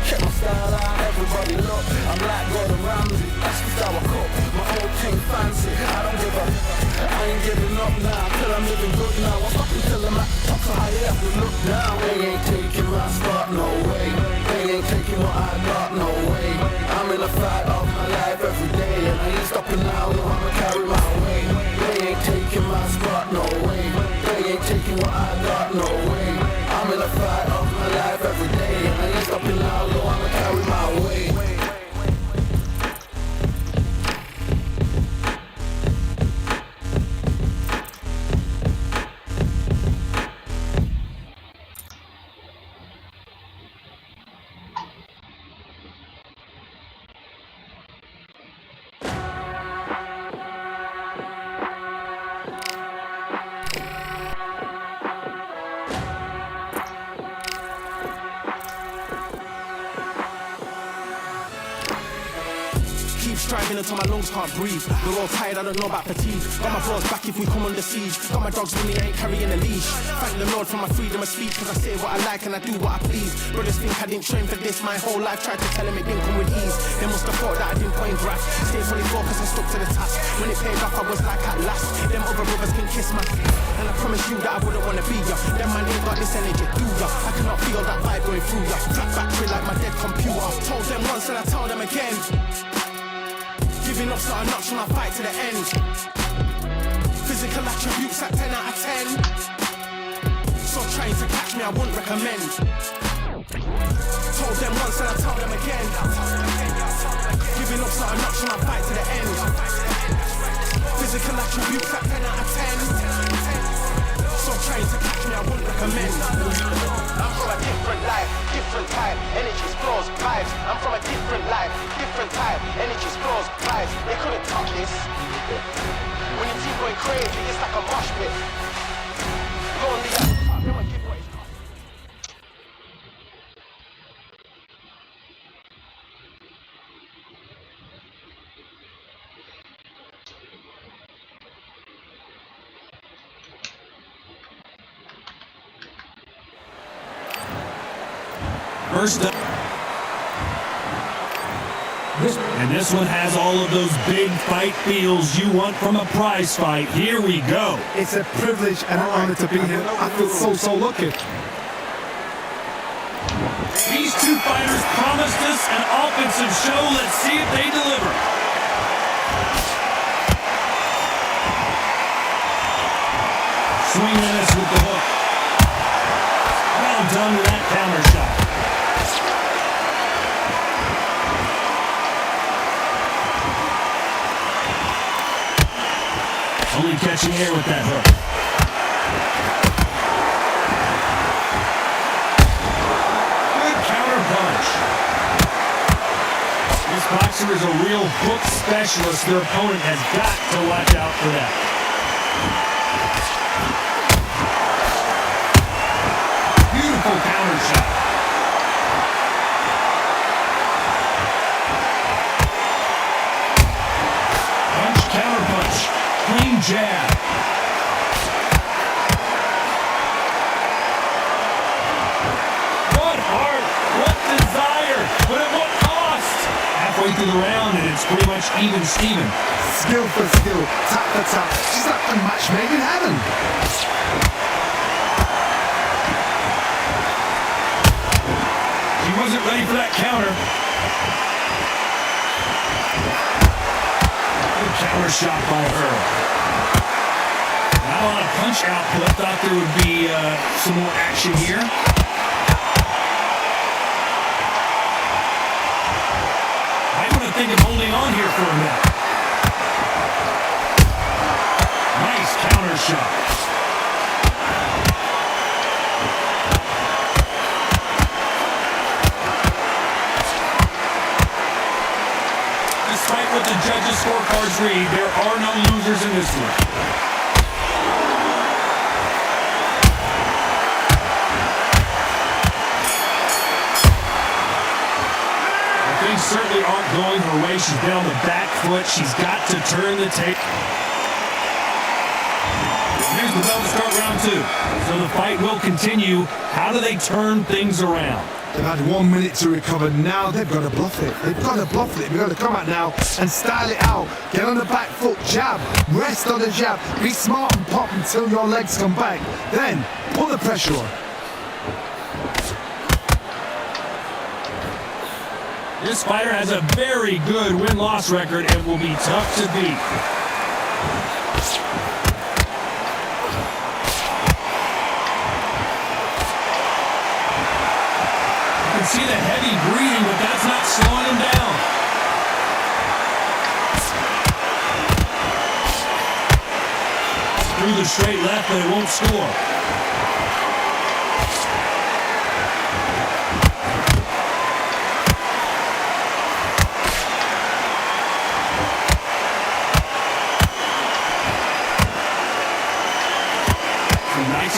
Check my style out, everybody look. I'm like Gordon Ramsay, that's the style I cook. My whole thing fancy, I don't give up. I ain't giving up now, till I'm living good now. I'm up until I'm at the top, so how you have to look down. They ain't taking my spot, no way. They ain't taking what I got, no way. I'm in a fight of my life every day, and I ain't stopping now, no, I'ma carry my weight. They ain't taking my spot, no way. They ain't taking what I got, no way. I'm in a fight of my life every day, and I ain't stopping now, no, I'ma carry my weight. Striving until my lungs can't breathe. We're all tired, I don't know about fatigue. Got my bros back if we come under siege. Got my dogs with me, I ain't carrying a leash. Thank the Lord for my freedom of speech, cause I say what I like and I do what I please. Brothers think I didn't train for this my whole life. Tried to tell them it didn't come with ease. They must have thought that I didn't point grass. Stay fully focused and stuck to the task. When it paid off, I was like at last. Them other brothers can kiss my and I promise you that I wouldn't wanna be ya. Them man ain't got this energy, do ya? I cannot feel that vibe going through ya. Flat battery like my dead computer. Told them once and I tell them again. Giving up, so I notch my fight to the end. Physical attributes at 10 out of 10. So trying to catch me, I wouldn't recommend. Told them once and I tell them again. Giving up, so I notch my fight to the end. Physical attributes at 10 out of 10. So trying to catch me, I wouldn't recommend. I'm from a different life, different type. Energy flows, vibes. I'm from a different life, different type. Energy flows, vibes. They couldn't touch this. When you keep going crazy, it's like a mosh pit. Go on the other top, never give what it's got. First up. And this one has all of those big fight feels you want from a prize fight. Here we go. It's a privilege and an honor to be here. I feel so lucky. These two fighters promised us an offensive show. Let's see if they deliver. Swinging us with the hook. Well done with that counter shot. Only catching air with that hook. Good counter punch. This boxer is a real hook specialist. Their opponent has got to watch out for that. Beautiful counter shot. Punch, counter punch. Clean jab. What heart, what desire, but at what cost? Halfway through the round and it's pretty much even Steven. Skill for skill, tap for tap. She's like a match made in heaven. He wasn't ready for that counter. counter shot by her. Not a lot of punch output. Thought there would be some more action here. Might want to think of holding on here for a minute. Nice counter shot. Despite what the judges' scorecards read, there are no losers in this one. Things certainly aren't going her way. She's been on the back foot. She's got to turn the tape. Here's the bell to start round two. So the fight will continue. How do they turn things around? They've had 1 minute to recover. Now they've got to bluff it. They've got to bluff it. They've got to come out now and style it out. Get on the back foot, jab, rest on the jab. Be smart and pop until your legs come back. Then put the pressure on. This fighter has a very good win-loss record and will be tough to beat. You can see the heavy breathing, but that's not slowing him down. Through the straight left, but it won't score.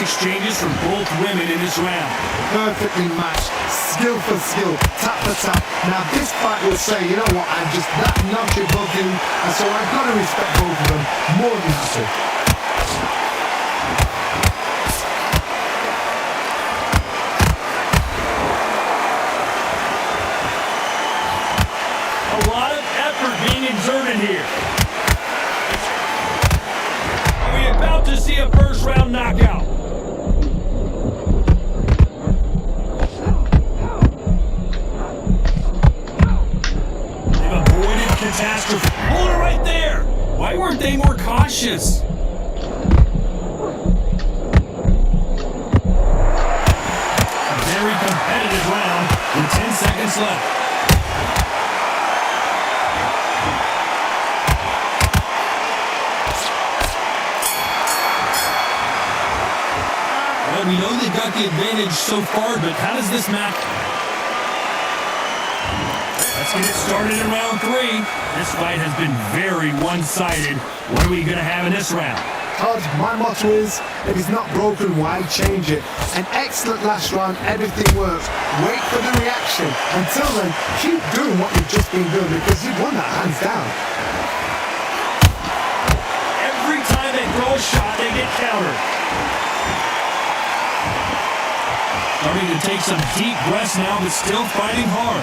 Exchanges from both women in this round. Perfectly matched, skill for skill, tap for tap. Now this fight will say, you know what, I'm just that notch above you, and so I've got to respect both of them more than that. A lot of effort being exerted here. Are we about to see a first round knockout? Catastrophe. Hold it right there. Why weren't they more cautious? A very competitive round with 10 seconds left. Well, we know they got the advantage so far, but how does this map? Let's get it started in round three. This fight has been very one-sided. What are we going to have in this round? Todd, my motto is, if it's not broken, why change it? An excellent last round, everything works. Wait for the reaction. Until then, keep doing what you've just been doing because you've won that hands down. Every time they throw a shot, they get countered. Starting to take some deep breaths now, but still fighting hard.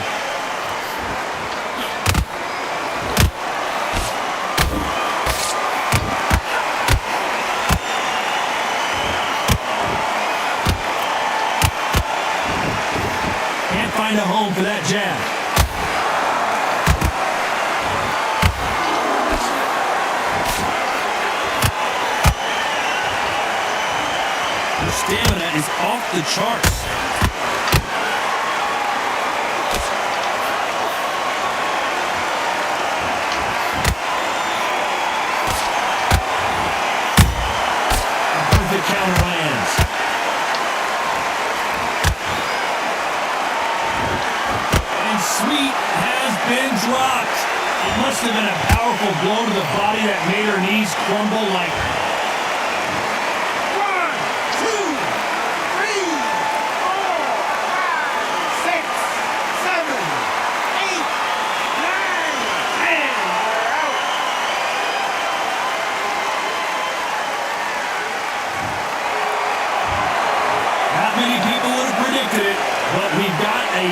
Find a home for that jab. Her stamina is off the charts. A perfect counter lands. Sweet has been dropped. It must have been a powerful blow to the body that made her knees crumble like... 1, 2, 3, 4, 5, 6, 7, 8, 9, 10. Not many people would have predicted it, but we've got a...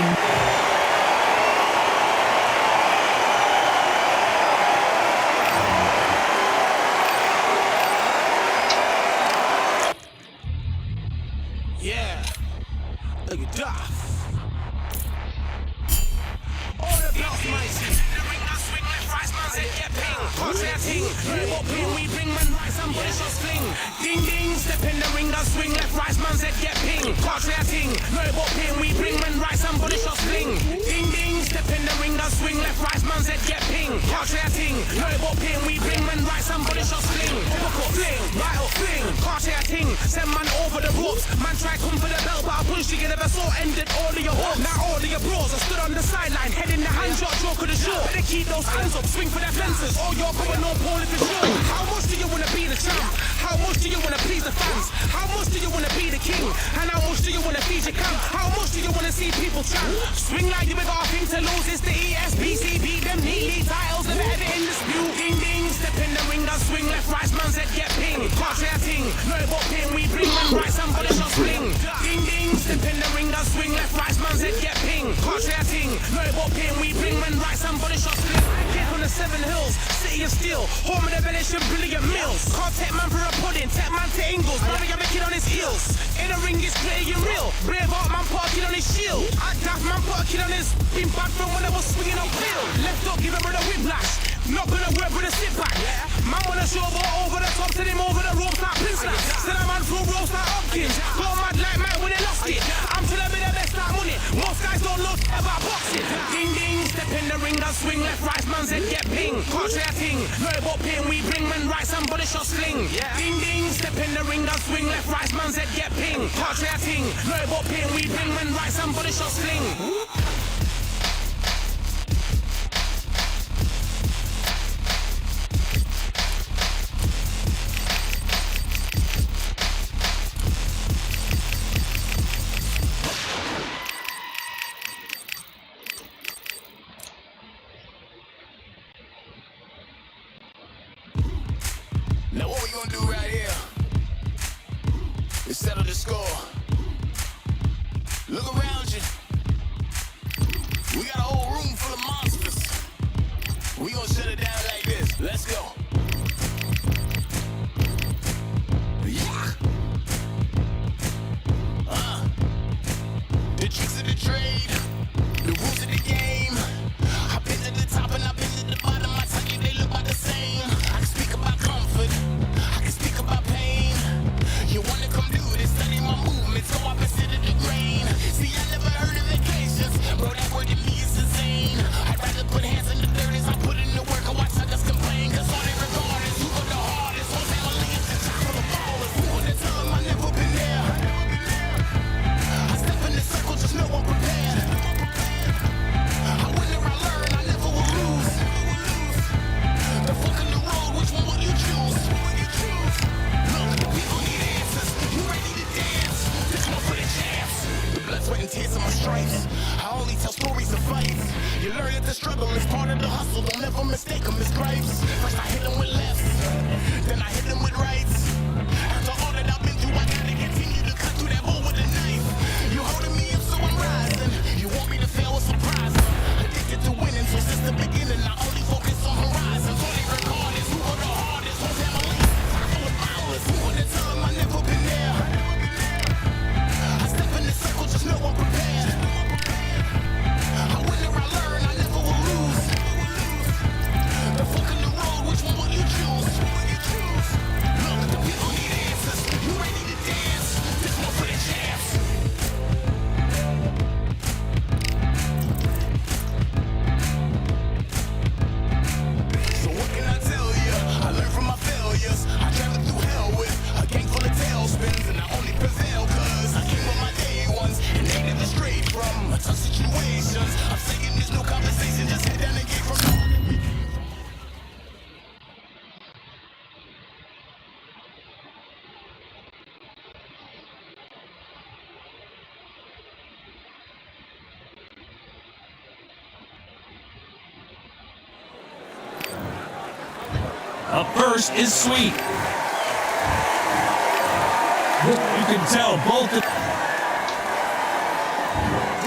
No pin, we bring man right, somebody shot sling. Ding ding, step in the ring, does swing. Left, right, man's head get ping. Can't say a thing. No pin, we bring man right, somebody shot sling. Ding ding, step in the ring, does swing. Left, right, man's head get ping. Can't say a thing. No pin, we bring man right, somebody shot sling. Hook up fling, right up fling. Can't say a thing. Send man over the ropes. Man try come for the belt, but I punched you, never saw ended all of your hopes. Now all of your bros are stood on the sideline, head in the hand shot, joke of the show. Better keep those hands up, swing for their fences. All you're going on, Paul, if it's true. How much do you wanna be the champ? How much do you wanna please the fans? How much do you wanna be the king? And how much do you wanna feed your camp? How much do you wanna see people champ? Swing like you ain't got a thing to lose. It's the ESPC, beat them neatly. Titles never ever in dispute. Ding ding, step in the ring, does swing. Left, right, man's head get ping. Can't say a thing. No pin, we bring man right, somebody shot sling. Ding ding, step in the ring, does swing. Left, right, man's head get ping. Can't say a thing. No pin, we bring man right, somebody shot sling. Kid from the 7 Hills, city of steel, home of the village and brilliant mills. Can't take man for a pudding, take man to Ingles. Brother, you're making on his heels. In the ring, it's gritty and real. Brave heart man put a kid on his shield. At daft man put a kid on his. Been bad from when I was swinging on field. Left up, give him a whiplash. Not gonna work with a sit back. Man wanna show over the top, send him over the ropes like Prince Lass. Send a man through ropes like Hopkins. Go mad like man when they lost it. I'm telling me the best like money. Most guys don't know about boxing. Ding ding, step in the ring, does swing. Left, right, man's head get ping. Can't say a thing. No pin, we bring man right, somebody shot sling. Ding ding, step in the ring, does swing. Left, right, man's head get ping. Can't say a thing. No pin, we bring man right, somebody shot sling. Now what we gonna do right here is settle the score. Look around you. We got a whole room full of monsters. We gonna shut it down like this. Let's go. Yeah. The tricks of the trade, the rules of the game. I've been to the top and I've been to the bottom. I tell you they look about the same. I can speak about comfort, I can speak about pain. You wanna come do this, study my movements, so I consider the grain. See, I never heard of vacations, bro, that word to me is insane. I'd rather put hands in the dirt as I put in the work. I watch others complain, cause all they regard is who go the hardest. Whole family is the top of the ballers. Who would have told them I never been there? I step in the circle, just know I'm prepared. I win or I learn, I never will lose. The fork in the road, which one will you choose? Look, people need answers. You ready to dance? This one for the chance. The blood, sweat, and tears of my stripes. I only tell stories of fights. You learn that the struggle is part of the hustle. Don't ever mistake them as gripes. First I hit them with lefts, then I hit them with rights. After all that I've been through, I gotta continue to cut through that bowl with a knife. You holding me up, so I'm rising. You want me to fail with surprises. Addicted to winning, so since the beginning, I only focus on horizons. All they record is who are the hardest. Whole family, full of violence. Who would have told them I never been there? I step in the circle, just know I'm prepared. I win or I learn, I never will lose. The fork in the road, which one will you choose? Look, the people need answers. You ready to dance? This one for the chance. So what can I tell you? I learned from my failures. I traveled through hell with a gang full of tailspins, and I only prevail cause I came with my day ones and they never strayed from tough situations. I'm saying there's no conversation, just head down and get from. Up first is Sweet. You can tell both of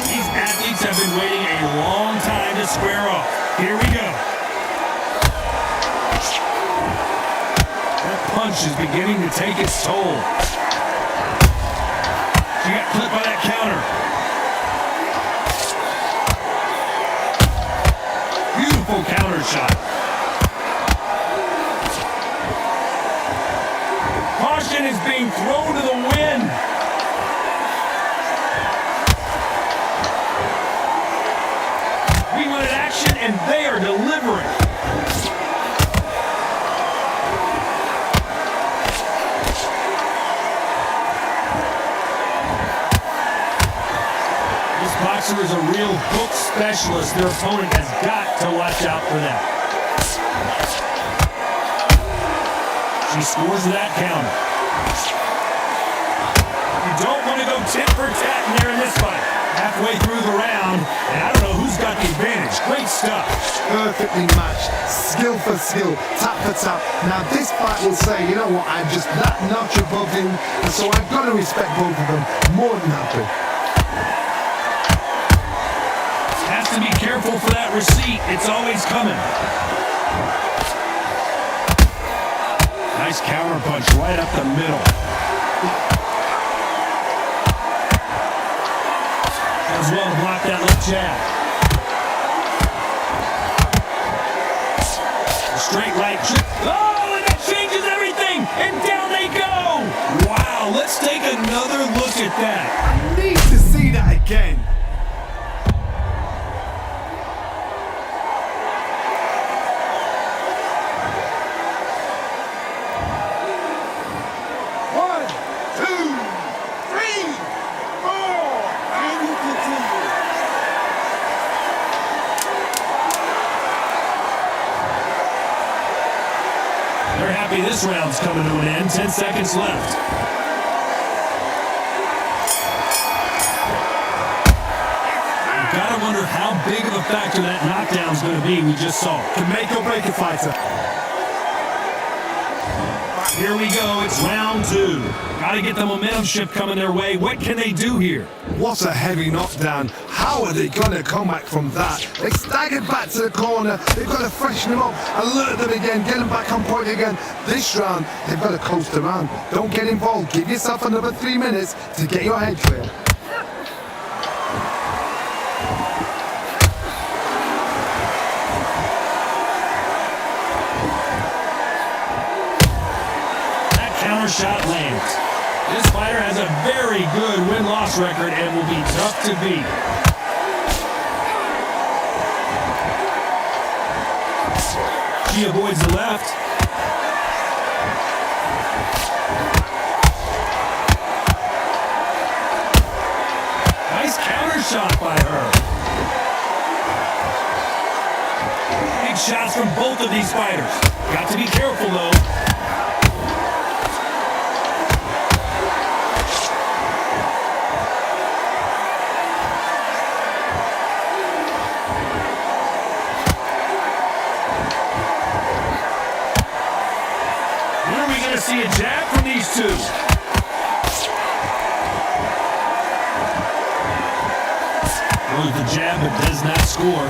these athletes have been waiting a long time to square off. Here we go. That punch is beginning to take its toll. She got clipped by that counter. Beautiful counter shot. is being thrown to the wind. We wanted action, and they are delivering. This boxer is a real hook specialist. Their opponent has got to watch out for that. She scores that counter. You don't want to go tit for tat in there in this fight. Halfway through the round, and I don't know who's got the advantage. Great stuff. Perfectly matched, skill for skill, tap for tap. Now this fight will say, you know what, I'm just that notch above him, and so I've got to respect both of them. More than happy. Has to be careful for that receipt. It's always coming. Nice counter punch right up the middle. As well to block that left jab. Straight right. Oh, and that changes everything. And down they go. Wow, let's take another look at that. I need to see that again. This round's coming to an end. 10 seconds left. You've got to wonder how big of a factor that knockdown's going to be we just saw. Can make or break a fighter. Here we go. It's round 2. Got to get the momentum shift coming their way. What can they do here? What a heavy knockdown. How are they going to come back from that? They staggered back to the corner. They've got to freshen them up, alert them again, get them back on point again. This round, they've got to coast around. Don't get involved. Give yourself another 3 minutes to get your head clear. That counter shot lands. This fighter has a very good win-loss record and will be tough to beat. She avoids the left. Nice counter shot by her. Big shots from both of these fighters. Got to be careful though. See a jab from these two. Throws the jab but does not score.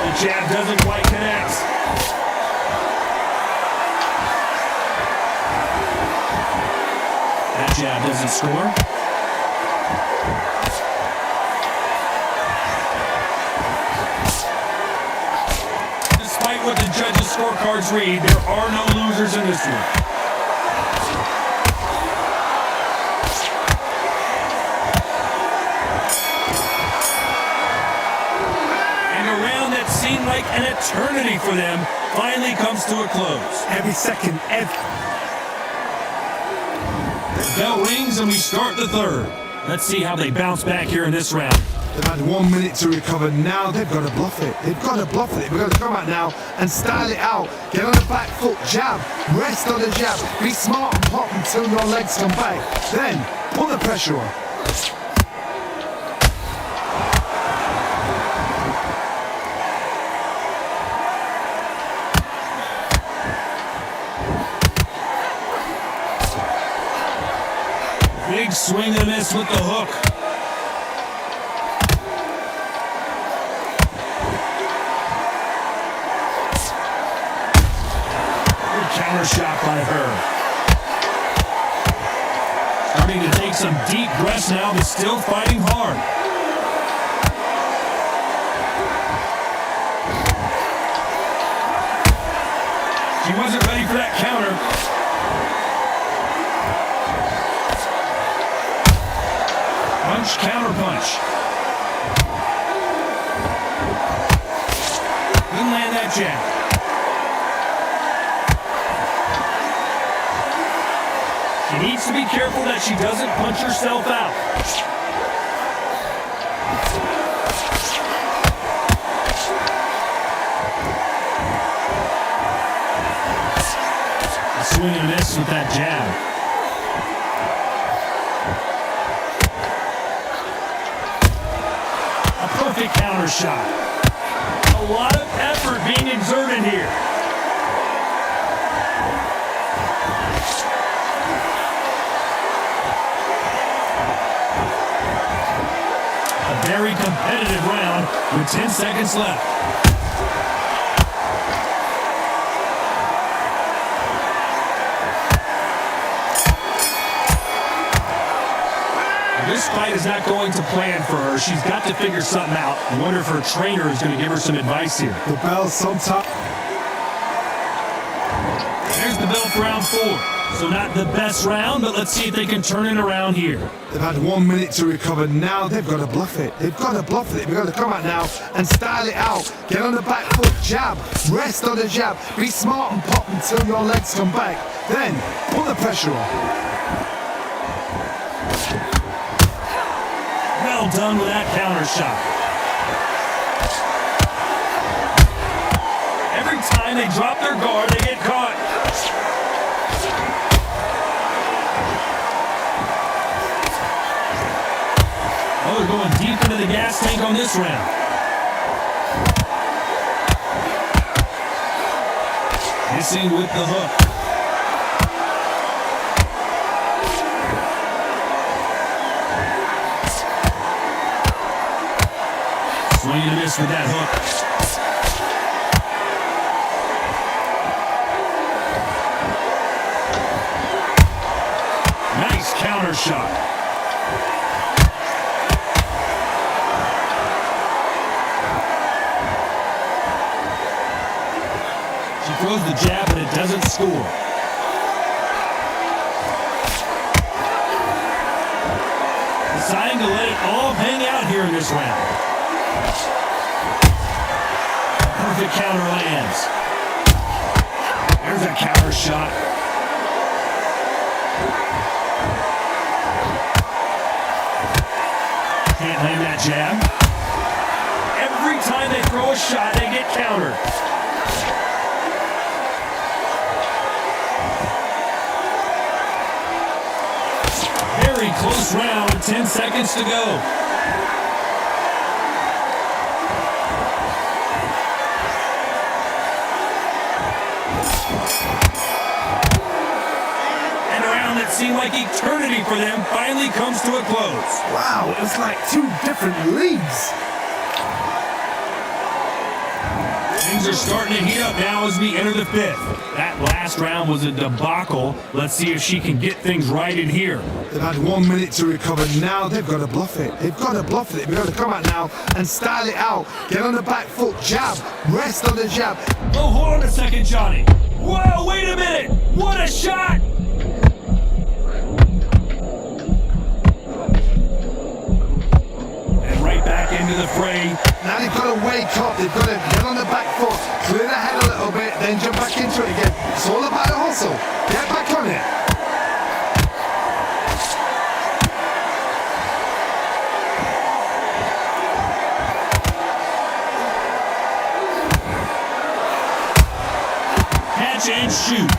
The jab doesn't quite connect. That jab doesn't score. What the judges' scorecards read, there are no losers in this one. And a round that seemed like an eternity for them finally comes to a close. Every second, The bell rings and we start the third. Let's see how they bounce back here in this round. They've had 1 minute to recover. Now they've got to bluff it. They've got to bluff it. They've got to come out now and style it out. Get on the back foot, jab, rest on the jab. Be smart and pop until your legs come back. Then put the pressure on. Big swing and miss with the hook. Counter shot by her. Starting to take some deep breaths now, but still fighting hard. She wasn't ready for that counter. Punch, counter punch. Didn't land that jab. She needs to be careful that she doesn't punch herself out. A swing and a miss with that jab. A perfect counter shot. A lot of effort being exerted here. A very competitive round with 10 seconds left. This fight is not going to plan for her. She's got to figure something out. I wonder if her trainer is going to give her some advice here. The bell sometimes. There's the bell for round 4. So not the best round, but let's see if they can turn it around here. They've had 1 minute to recover. Now they've got to bluff it. They've got to bluff it. They've got to come out now and style it out. Get on the back foot, jab, rest on the jab. Be smart and pop until your legs come back. Then put the pressure on. Well done with that counter shot. Every time they drop their guard, they get caught. Oh, they're going deep into the gas tank on this round. Missing with the hook. Swing and a miss with that hook. Nice counter shot. She throws the jab and it doesn't score. Deciding to let it all hang out here in this round. Perfect counter lands. There's a counter shot. Can't land that jab. Every time they throw a shot, they get countered. Very close round with 10 seconds to go. Seemed like eternity for them finally comes to a close. Wow, it's like 2 different leagues. Things are starting to heat up now as we enter the 5th. That last round was a debacle. Let's see if she can get things right in here. They've had 1 minute to recover. Now they've got to bluff it. They've got to bluff it. They've got to come out now and style it out. Get on the back foot, jab, rest on the jab. Oh, hold on a second, Johnny. Whoa, wait a minute. What a shot. Into the fray. Now they've got to wake up, they've got to get on the back foot, clear the head a little bit, then jump back into it again. It's all about the hustle. Get back on it. Catch and shoot.